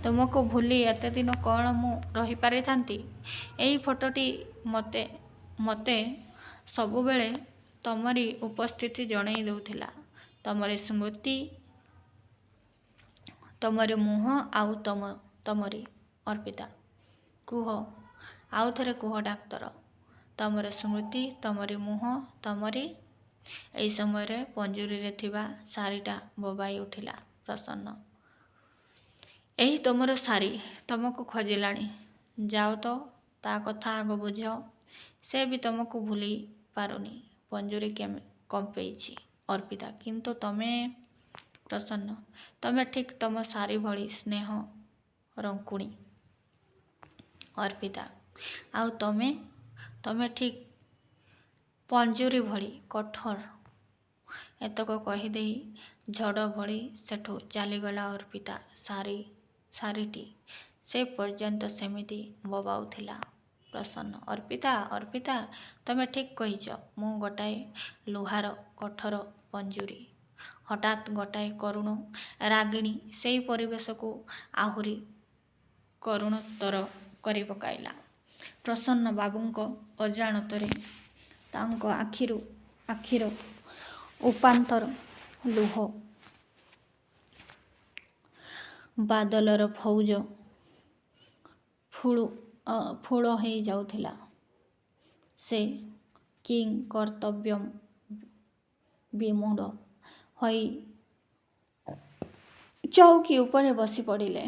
ତୁମକୁ ଭୁଲି ଏତେ ଦିନ କ'ଣ ମୁଁ ରହିପାରିଥାନ୍ତି? ଏଇ ଫଟୋଟି ମୋତେ ସବୁବେଳେ ତମରି ଉପସ୍ଥିତି ଜଣେଇ ଦେଉଥିଲା, ତମରି ସ୍ମୃତି, ତମରି ମୁହଁ ଆଉ ତମରି। ଅର୍ପିତା କୁହ ଆଉ ଥରେ କୁହ ଡାକ୍ତର ତମର ସ୍ମୃତି, ତମରି ମୁହଁ, ତମରି। ଏହି ସମୟରେ ପଞ୍ଜୁରୀରେ ଥିବା ଶାଢ଼ୀଟା ବୋବାଇ ଉଠିଲା ପ୍ରସନ୍ନ। ଏହି ତମର ଶାଢ଼ୀ ତମକୁ ଖୋଜିଲାଣି। ଯାଅ ତ ତା କଥା ଆଗ ବୁଝ। ସେ ବି ତମକୁ ଭୁଲି ପାରୁନି। ପଞ୍ଜୁରୀ କମ୍ପେଇଛି। ଅର୍ପିତା କିନ୍ତୁ ତମେ? ପ୍ରସନ୍ନ ତମେ ଠିକ୍ ତମ ଶାଢ଼ୀ ଭଳି ସ୍ନେହ ରଙ୍କୁଣୀ। ଅର୍ପିତା ଆଉ ତମେ? ତମେ ଠିକ୍ ପଞ୍ଜୁରୀ ଭଳି କଠୋର। ଏତକ କହିଦେଇ ଝଡ଼ ଭଳି ସେଠୁ ଚାଲିଗଲା ଅର୍ପିତା। ଶାଢ଼ୀଟି ସେ ପର୍ଯ୍ୟନ୍ତ ସେମିତି ବୋବାଉଥିଲା ପ୍ରସନ୍ନ। ଅର୍ପିତା ଅର୍ପିତା ତମେ ଠିକ୍ କହିଛ। ମୁଁ ଗୋଟାଏ ଲୁହାର କଠୋର ପଞ୍ଜୁରୀ। ହଠାତ୍ ଗୋଟାଏ କରୁଣ ରାଗିଣୀ ସେଇ ପରିବେଶକୁ ଆହୁରି କରୁଣତର କରି ପକାଇଲା। ପ୍ରସନ୍ନ ବାବୁଙ୍କ ଅଜାଣତରେ ତାଙ୍କ ଆଖିର ଉପାନ୍ତର ଲୁହ ବାଦଲର ଫୌଜ ଫୁଳ ହେଇ ଯାଉଥିଲା। ସେ କିଂ କର୍ତ୍ତବ୍ୟ ବିମୂଢ଼ ହୋଇ ଚୌକି ଉପରେ ବସି ପଡ଼ିଲେ।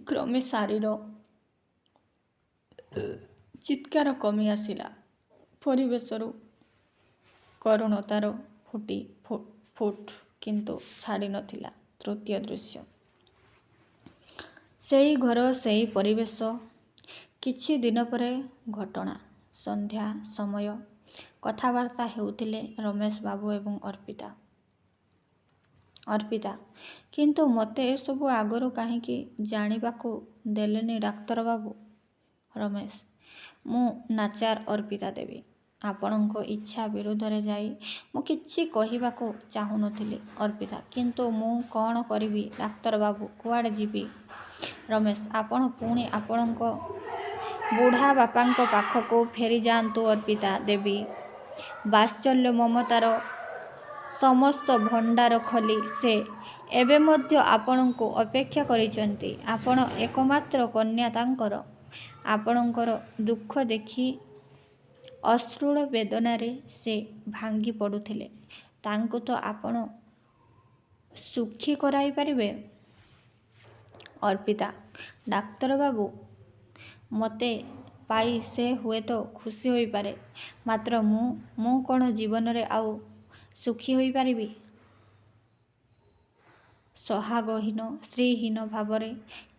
କ୍ରମେ ଶାଢ଼ୀର ଚିତ୍କାର କମି ଆସିଲା। ପରିବେଶରୁ କରୁଣତାର ଫୁଟ କିନ୍ତୁ ଛାଡ଼ି ନଥିଲା। ତୃତୀୟ ଦୃଶ୍ୟ। ସେଇ ଘର, ସେଇ ପରିବେଶ। କିଛି ଦିନ ପରେ ଘଟଣା। ସନ୍ଧ୍ୟା ସମୟ। କଥାବାର୍ତ୍ତା ହେଉଥିଲେ ରମେଶ ବାବୁ ଏବଂ ଅର୍ପିତା। କିନ୍ତୁ ମୋତେ ଏସବୁ ଆଗରୁ କାହିଁକି ଜାଣିବାକୁ ଦେଲେନି ଡାକ୍ତର ବାବୁ? ରମେଶ ମୁଁ ନାଚାର ଅର୍ପିତା ଦେବୀ। ଆପଣଙ୍କ ଇଚ୍ଛା ବିରୁଦ୍ଧରେ ଯାଇ ମୁଁ କିଛି କହିବାକୁ ଚାହୁଁନଥିଲି ଅର୍ପିତା। କିନ୍ତୁ ମୁଁ କ'ଣ କରିବି ଡାକ୍ତର ବାବୁ? କୁଆଡ଼େ ଯିବି? ରମେଶ ଆପଣ ପୁଣି ଆପଣଙ୍କ ବୁଢ଼ା ବାପାଙ୍କ ପାଖକୁ ଫେରିଯାଆନ୍ତୁ ଅର୍ପିତା ଦେବୀ। ବାତ୍ସଲ୍ୟ ମମତାର ସମସ୍ତ ଭଣ୍ଡାର ଖୋଲି ସେ ଏବେ ମଧ୍ୟ ଆପଣଙ୍କୁ ଅପେକ୍ଷା କରିଛନ୍ତି। ଆପଣ ଏକମାତ୍ର କନ୍ୟା ତାଙ୍କର। ଆପଣଙ୍କର ଦୁଃଖ ଦେଖି ଅଶ୍ରୁଳ ବେଦନାରେ ସେ ଭାଙ୍ଗି ପଡ଼ୁଥିଲେ। ତାଙ୍କୁ ତ ଆପଣ ସୁଖୀ କରାଇ ପାରିବେ। ଅର୍ପିତା ଡାକ୍ତର ବାବୁ ମୋତେ ପାଇ ସେ ହୁଏତ ଖୁସି ହୋଇପାରେ। ମାତ୍ର ମୁଁ କ'ଣ ଜୀବନରେ ଆଉ ସୁଖୀ ହୋଇପାରିବି? ସୋହାଗହୀନ ସ୍ତ୍ରୀହୀନ ଭାବରେ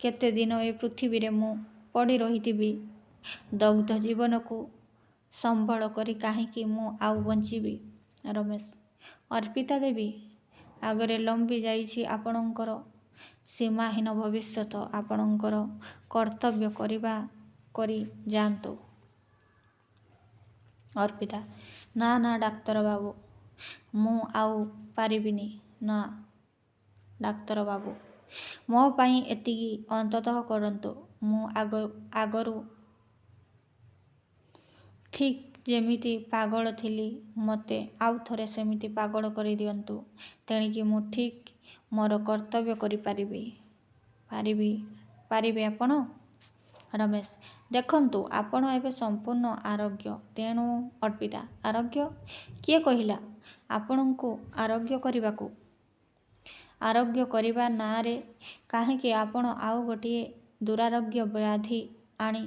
କେତେ ଦିନ ଏ ପୃଥିବୀରେ ମୁଁ ପଡ଼ି ରହିଥିବି। ଦଗ୍ଧ ଜୀବନକୁ ସମ୍ବଳ କରି କାହିଁକି ମୁଁ ଆଉ ବଞ୍ଚିବି? ରମେଶ ଅର୍ପିତା ଦେବୀ ଆଗରେ ଲମ୍ବି ଯାଇଛି ଆପଣଙ୍କର ସୀମାହୀନ ଭବିଷ୍ୟତ। ଆପଣଙ୍କର କର୍ତ୍ତବ୍ୟ କରି ଯାଆନ୍ତୁ। ଅର୍ପିତା ନା ଡାକ୍ତର ବାବୁ ମୁଁ ଆଉ ପାରିବିନି। ନା ଡାକ୍ତର ବାବୁ ମୋ ପାଇଁ ଏତିକି ଅନ୍ତତଃ କରନ୍ତୁ। ମୁଁ ଆଗରୁ ଠିକ୍ ଯେମିତି ପାଗଳ ଥିଲି ମୋତେ ଆଉ ଥରେ ସେମିତି ପାଗଳ କରିଦିଅନ୍ତୁ। ତେଣିକି ମୁଁ ଠିକ୍ ମୋର କର୍ତ୍ତବ୍ୟ କରିପାରିବି। ପାରିବେ ଆପଣ? ରମେଶ ଦେଖନ୍ତୁ ଆପଣ ଏବେ ସମ୍ପୂର୍ଣ୍ଣ ଆରୋଗ୍ୟ। ତେଣୁ ଅର୍ପିତା ଆରୋଗ୍ୟ? କିଏ କହିଲା ଆପଣଙ୍କୁ ଆରୋଗ୍ୟ କରିବାକୁ? ଆରୋଗ୍ୟ କରିବା ନାଁରେ କାହିଁକି ଆପଣ ଆଉ ଗୋଟିଏ ଦୁରାରୋଗ୍ୟ ବ୍ୟାଧି ଆଣି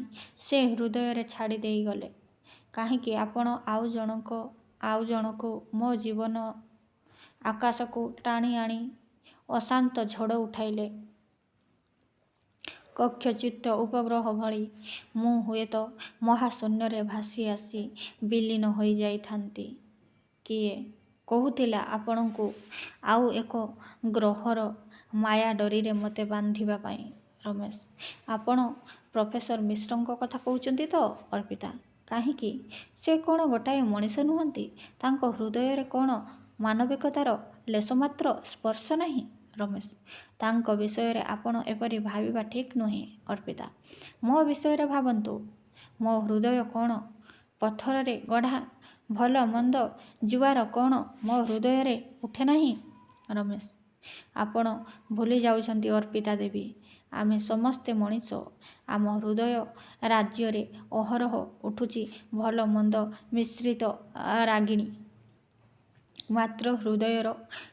ସେ ହୃଦୟରେ ଛାଡ଼ି ଦେଇଗଲେ? କାହିଁକି ଆପଣ ଆଉ ଜଣକୁ ମୋ ଜୀବନ ଆକାଶକୁ ଟାଣି ଆଣି ଅଶାନ୍ତ ଝଡ଼ ଉଠାଇଲେ? କକ୍ଷଚ୍ୟୁତ ଉପଗ୍ରହ ଭଳି ମୁଁ ହୁଏତ ମହାଶୂନ୍ୟରେ ଭାସି ଆସି ବିଲୀନ ହୋଇଯାଇଥାନ୍ତି। କିଏ କହୁଥିଲା ଆପଣଙ୍କୁ ଆଉ ଏକ ଗ୍ରହର ମାୟା ଡୋରିରେ ମୋତେ ବାନ୍ଧିବା ପାଇଁ? ରମେଶ ଆପଣ ପ୍ରଫେସର ମିଶ୍ରଙ୍କ କଥା କହୁଛନ୍ତି ତ? ଅର୍ପିତା କାହିଁକି? ସେ କ'ଣ ଗୋଟାଏ ମଣିଷ ନୁହନ୍ତି? ତାଙ୍କ ହୃଦୟରେ କ'ଣ ମାନବିକତାର ଲେଶମାତ୍ର ସ୍ପର୍ଶ ନାହିଁ? ରମେଶ ତାଙ୍କ ବିଷୟରେ ଆପଣ ଏପରି ଭାବିବା ଠିକ୍ ନୁହେଁ ଅର୍ପିତା। ମୋ ବିଷୟରେ ଭାବନ୍ତୁ। ମୋ ହୃଦୟ କ'ଣ ପଥରରେ ଗଢ଼ା? ଭଲ ମନ୍ଦ ଜୁଆର କ'ଣ ମୋ ହୃଦୟରେ ଉଠେ ନାହିଁ? ରମେଶ ଆପଣ ଭୁଲି ଯାଉଛନ୍ତି ଅର୍ପିତା ଦେବୀ। ଆମେ ସମସ୍ତେ ମଣିଷ। ଆମ ହୃଦୟ ରାଜ୍ୟରେ ଅହରହ ଉଠୁଛି ଭଲ ମନ୍ଦ ମିଶ୍ରିତ ରାଗିଣୀ। ମାତ୍ର ହୃଦୟର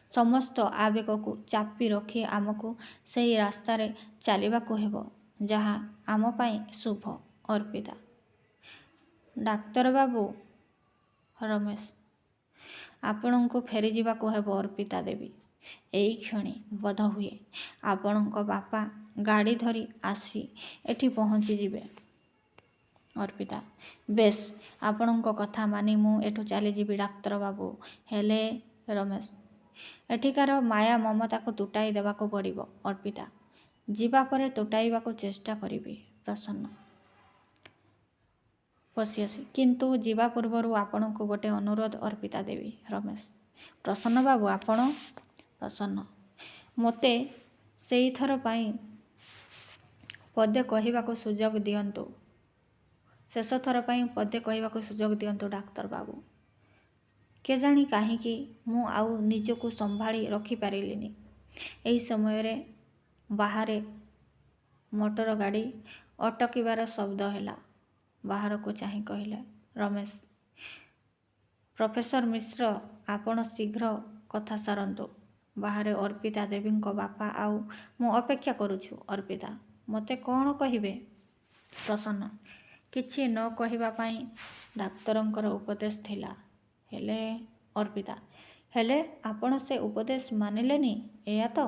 ସମସ୍ତ ଆବେଗକୁ ଚାପି ରଖି ଆମକୁ ସେହି ରାସ୍ତାରେ ଚାଲିବାକୁ ହେବ ଯାହା ଆମ ପାଇଁ ଶୁଭ। ଅର୍ପିତା। ଡାକ୍ତରବାବୁ। ରମେଶ। ଆପଣଙ୍କୁ ଫେରିଯିବାକୁ ହେବ ଅର୍ପିତା ଦେବୀ। ଏଇକ୍ଷଣି ବୋଧହୁଏ ଆପଣଙ୍କ ବାପା ଗାଡ଼ି ଧରି ଆସି ଏଠି ପହଞ୍ଚିଯିବେ। ଅର୍ପିତା। ବେଶ୍, ଆପଣଙ୍କ କଥା ମାନି ମୁଁ ଏଠୁ ଚାଲିଯିବି ଡାକ୍ତରବାବୁ। ହେଲେ ରମେଶ। ଏଠିକାର ମାୟା ମମତାକୁ ତୁଟାଇ ଦେବାକୁ ପଡ଼ିବ ଅର୍ପିତା। ଯିବା ପରେ ତୁଟାଇବାକୁ ଚେଷ୍ଟା କରିବି। ପ୍ରସନ୍ନ। ବସି କିନ୍ତୁ ଯିବା ପୂର୍ବରୁ ଆପଣଙ୍କୁ ଗୋଟେ ଅନୁରୋଧ ଅର୍ପିତା ଦେବୀ। ରମେଶ। ପ୍ରସନ୍ନବାବୁ ଆପଣ? ପ୍ରସନ୍ନ। ମୋତେ ସେଇଥର ପାଇଁ ପଦେ କହିବାକୁ ସୁଯୋଗ ଦିଅନ୍ତୁ। ଶେଷଥର ପାଇଁ ପଦେ କହିବାକୁ ସୁଯୋଗ ଦିଅନ୍ତୁ ଡାକ୍ତରବାବୁ। କେଜାଣି କାହିଁକି ମୁଁ ଆଉ ନିଜକୁ ସମ୍ଭାଳି ରଖିପାରିଲିନି। ଏହି ସମୟରେ ବାହାରେ ମୋଟର ଗାଡ଼ି ଅଟକିବାର ଶବ୍ଦ ହେଲା। ବାହାରକୁ ଚାହିଁ କହିଲେ ରମେଶ, ପ୍ରଫେସର ମିଶ୍ର ଆପଣ ଶୀଘ୍ର କଥା ସାରନ୍ତୁ। ବାହାରେ ଅର୍ପିତା ଦେବୀଙ୍କ ବାପା ଆଉ ମୁଁ ଅପେକ୍ଷା କରୁଛୁ। ଅର୍ପିତା। ମୋତେ କ'ଣ କହିବେ? ପ୍ରସନ୍ନ। କିଛି ନ କହିବା ପାଇଁ ଡାକ୍ତରଙ୍କର ଉପଦେଶ ଥିଲା। ହେଲେ ଅର୍ପିତା। ହେଲେ ଆପଣ ସେ ଉପଦେଶ ମାନିଲେନି ଏଇଆ ତ?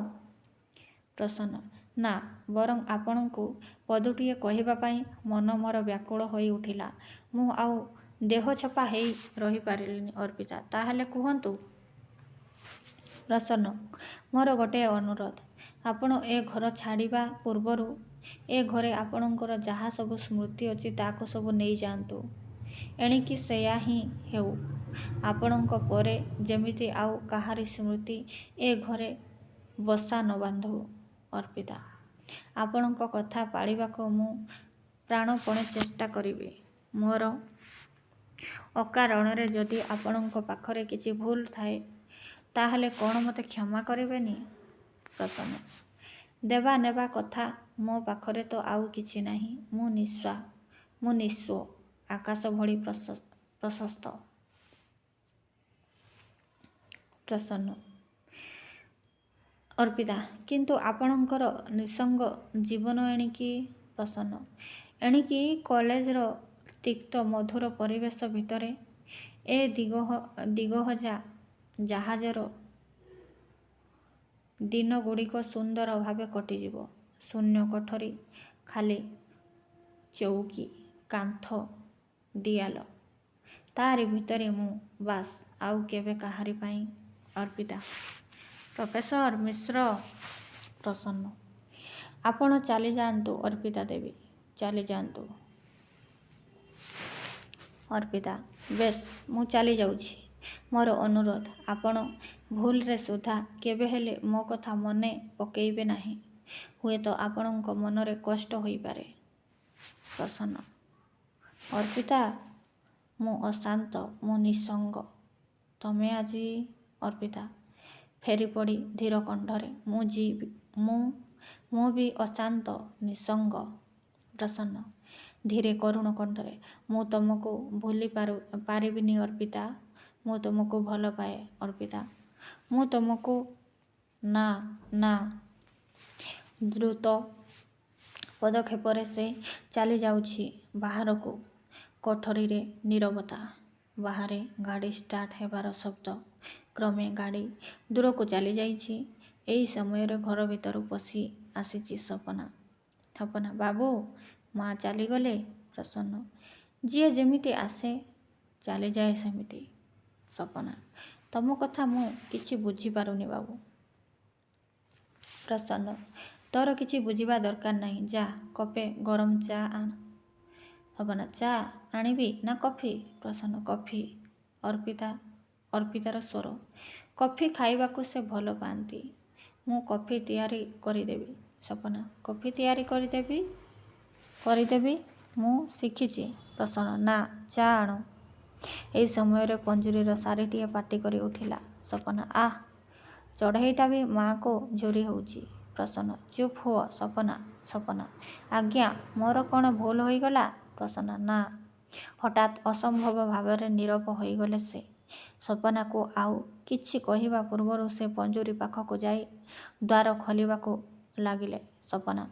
ପ୍ରସନ୍ନ। ନା, ବରଂ ଆପଣଙ୍କୁ ପଦଟିଏ କହିବା ପାଇଁ ମନ ମୋର ବ୍ୟାକୁଳ ହୋଇ ଉଠିଲା। ମୁଁ ଆଉ ଦେହଛପା ହେଇ ରହିପାରିଲିନି। ଅର୍ପିତା। ତାହେଲେ କୁହନ୍ତୁ। ପ୍ରସନ୍ନ। ମୋର ଗୋଟିଏ ଅନୁରୋଧ। ଆପଣ ଏ ଘର ଛାଡ଼ିବା ପୂର୍ବରୁ ଏ ଘରେ ଆପଣଙ୍କର ଯାହା ସବୁ ସ୍ମୃତି ଅଛି ତାକୁ ସବୁ ନେଇଯାଆନ୍ତୁ। ଏଣିକି ସେଇଆ ହିଁ ହେଉ। ଆପଣଙ୍କ ପରେ ଯେମିତି ଆଉ କାହାରି ସ୍ମୃତି ଏ ଘରେ ବସା ନ ବାନ୍ଧୁ। ଅର୍ପିତା। ଆପଣଙ୍କ କଥା ପାଳିବାକୁ ମୁଁ ପ୍ରାଣପଣେ ଚେଷ୍ଟା କରିବି। ମୋର ଅକାରଣରେ ଯଦି ଆପଣଙ୍କ ପାଖରେ କିଛି ଭୁଲ ଥାଏ ତାହେଲେ କ'ଣ ମୋତେ କ୍ଷମା କରିବେନି? ପ୍ରସନ୍ନ। ଦେବା ନେବା କଥା ମୋ ପାଖରେ ତ ଆଉ କିଛି ନାହିଁ। ମୁଁ ନିଃସ୍ୱ ଆକାଶ ଭଳି ପ୍ରଶସ୍ତ। ପ୍ରସନ୍ନ। ଅର୍ପିତା। କିନ୍ତୁ ଆପଣଙ୍କର ନିଃସଙ୍ଗ ଜୀବନ ଏଣିକି? ପ୍ରସନ୍ନ। ଏଣିକି କଲେଜର ତିକ୍ତ ମଧୁର ପରିବେଶ ଭିତରେ ଏ ଦିଗହଜା ଜାହାଜର ଦିନଗୁଡ଼ିକ ସୁନ୍ଦର ଭାବେ କଟିଯିବ। ଶୂନ୍ୟ କୋଠରୀ, ଖାଲି ଚଉକି, କାନ୍ଥ, ଦିଆଲ, ତାରି ଭିତରେ ମୁଁ। ବାସ୍, ଆଉ କେବେ କାହାରି ପାଇଁ। ଅର୍ପିତା। ପ୍ରଫେସର ମିଶ୍ର। ପ୍ରସନ୍ନ। ଆପଣ ଚାଲିଯାଆନ୍ତୁ ଅର୍ପିତା ଦେବୀ, ଚାଲିଯାଆନ୍ତୁ। ଅର୍ପିତା। ବେଶ୍, ମୁଁ ଚାଲିଯାଉଛି। ମୋର ଅନୁରୋଧ, ଆପଣ ଭୁଲରେ ସୁଦ୍ଧା କେବେ ହେଲେ ମୋ କଥା ମନେ ପକେଇବେ ନାହିଁ। ହୁଏତ ଆପଣଙ୍କ ମନରେ କଷ୍ଟ ହୋଇପାରେ। ପ୍ରସନ୍ନ। ଅର୍ପିତା। ମୁଁ ଅଶାନ୍ତ, ମୁଁ ନିଃସଙ୍ଗ। ତମେ ଆଜି? ଅର୍ପିତା। ଫେରିପଡ଼ି ଧୀର କଣ୍ଠରେ ମୁଁ ବି ଅଶାନ୍ତ, ନିଃସଙ୍ଗ। ପ୍ରସନ୍ନ। ଧୀରେ କରୁଣ କଣ୍ଠରେ ମୁଁ ତମକୁ ଭୁଲି ପାରିବିନି ଅର୍ପିତା। ମୁଁ ତମକୁ ଭଲ ପାଏ ଅର୍ପିତା। ମୁଁ ତମକୁ। ନା ନା। ଦ୍ରୁତ ପଦକ୍ଷେପରେ ସେ ଚାଲିଯାଉଛି ବାହାରକୁ। କୋଠରୀରେ ନୀରବତା। ବାହାରେ ଗାଡ଼ି ଷ୍ଟାର୍ଟ ହେବାର ଶବ୍ଦ। କ୍ରମେ ଗାଡ଼ି ଦୂରକୁ ଚାଲିଯାଇଛି। ଏହି ସମୟରେ ଘର ଭିତରୁ ପଶି ଆସିଛି ସପନା। ସପନା। ବାବୁ, ମା ଚାଲିଗଲେ? ପ୍ରସନ୍ନ। ଯିଏ ଯେମିତି ଆସେ ଚାଲିଯାଏ ସେମିତି। ସପନା। ତମ କଥା ମୁଁ କିଛି ବୁଝିପାରୁନି ବାବୁ। ପ୍ରସନ୍ନ। ତୋର କିଛି ବୁଝିବା ଦରକାର ନାହିଁ। ଯା, କପେ ଗରମ ଚା ଆଣ। ସପନା। ଚା ଆଣିବି ନା କଫି? ପ୍ରସନ୍ନ। କଫି। ଅର୍ପିତାର ସ୍ୱର। କଫି ଖାଇବାକୁ ସେ ଭଲ ପାଆନ୍ତି। ମୁଁ କଫି ତିଆରି କରିଦେବି। ସପନା। କଫି ତିଆରି କରିଦେବି? ମୁଁ ଶିଖିଛି। ପ୍ରସନ୍ନ। ନା, ଚା ଆଣ। ଏହି ସମୟରେ ପଞ୍ଜୁରୀର ଶାରୀଟିଏ ପାଟି କରି ଉଠିଲା। ସପନା। ଆଃ, ଚଢ଼େଇଟା ବି ମା'କୁ ଝୁରି ହେଉଛି। ପ୍ରସନ୍ନ। ଚୁପ୍ ହୁଅ ସପନା। ସପନା ଆଜ୍ଞା ମୋର କ'ଣ ଭୁଲ ହୋଇଗଲା? ପ୍ରସନ୍ନ ନା। ହଠାତ୍ ଅସମ୍ଭବ ଭାବରେ ନୀରବ ହୋଇଗଲେ ସେ। ସପନାକୁ ଆଉ କିଛି କହିବା ପୂର୍ବରୁ ସେ ପଞ୍ଜୁରୀ ପାଖକୁ ଯାଇ ଦ୍ୱାର ଖୋଲିବାକୁ ଲାଗିଲେ। ସପନା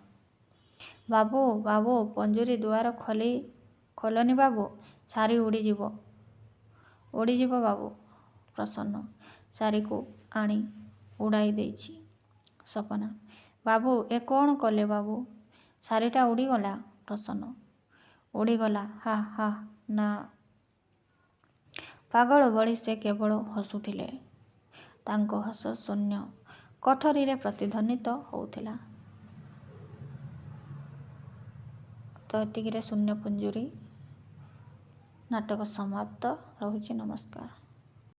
ବାବୁ ବାବୁ ପଞ୍ଜୁରୀ ଦୁଆର ଖୋଲନି ବାବୁ, ଶାରୀ ଉଡ଼ିଯିବ। ଉଡ଼ିଯିବ ବାବୁ। ପ୍ରସନ୍ନ ଶାରୀକୁ ଆଣି ଉଡ଼ାଇ ଦେଇଛି। ସପନା ବାବୁ ଏ କ'ଣ କଲେ ବାବୁ? ଶାରୀଟା ଉଡ଼ିଗଲା। ପ୍ରସନ୍ନ ଉଡ଼ିଗଲା ହା ହା ନା। ପାଗଳ ଭଳି ସେ କେବଳ ହସୁଥିଲେ। ତାଙ୍କ ହସ ଶୂନ୍ୟ କୋଠରୀରେ ପ୍ରତିଧ୍ୱନିତ ହେଉଥିଲା। ତ ଏତିକିରେ ଶୂନ୍ୟ ପଞ୍ଜୁରୀ ନାଟକ ସମାପ୍ତ। ରହୁଛି ନମସ୍କାର।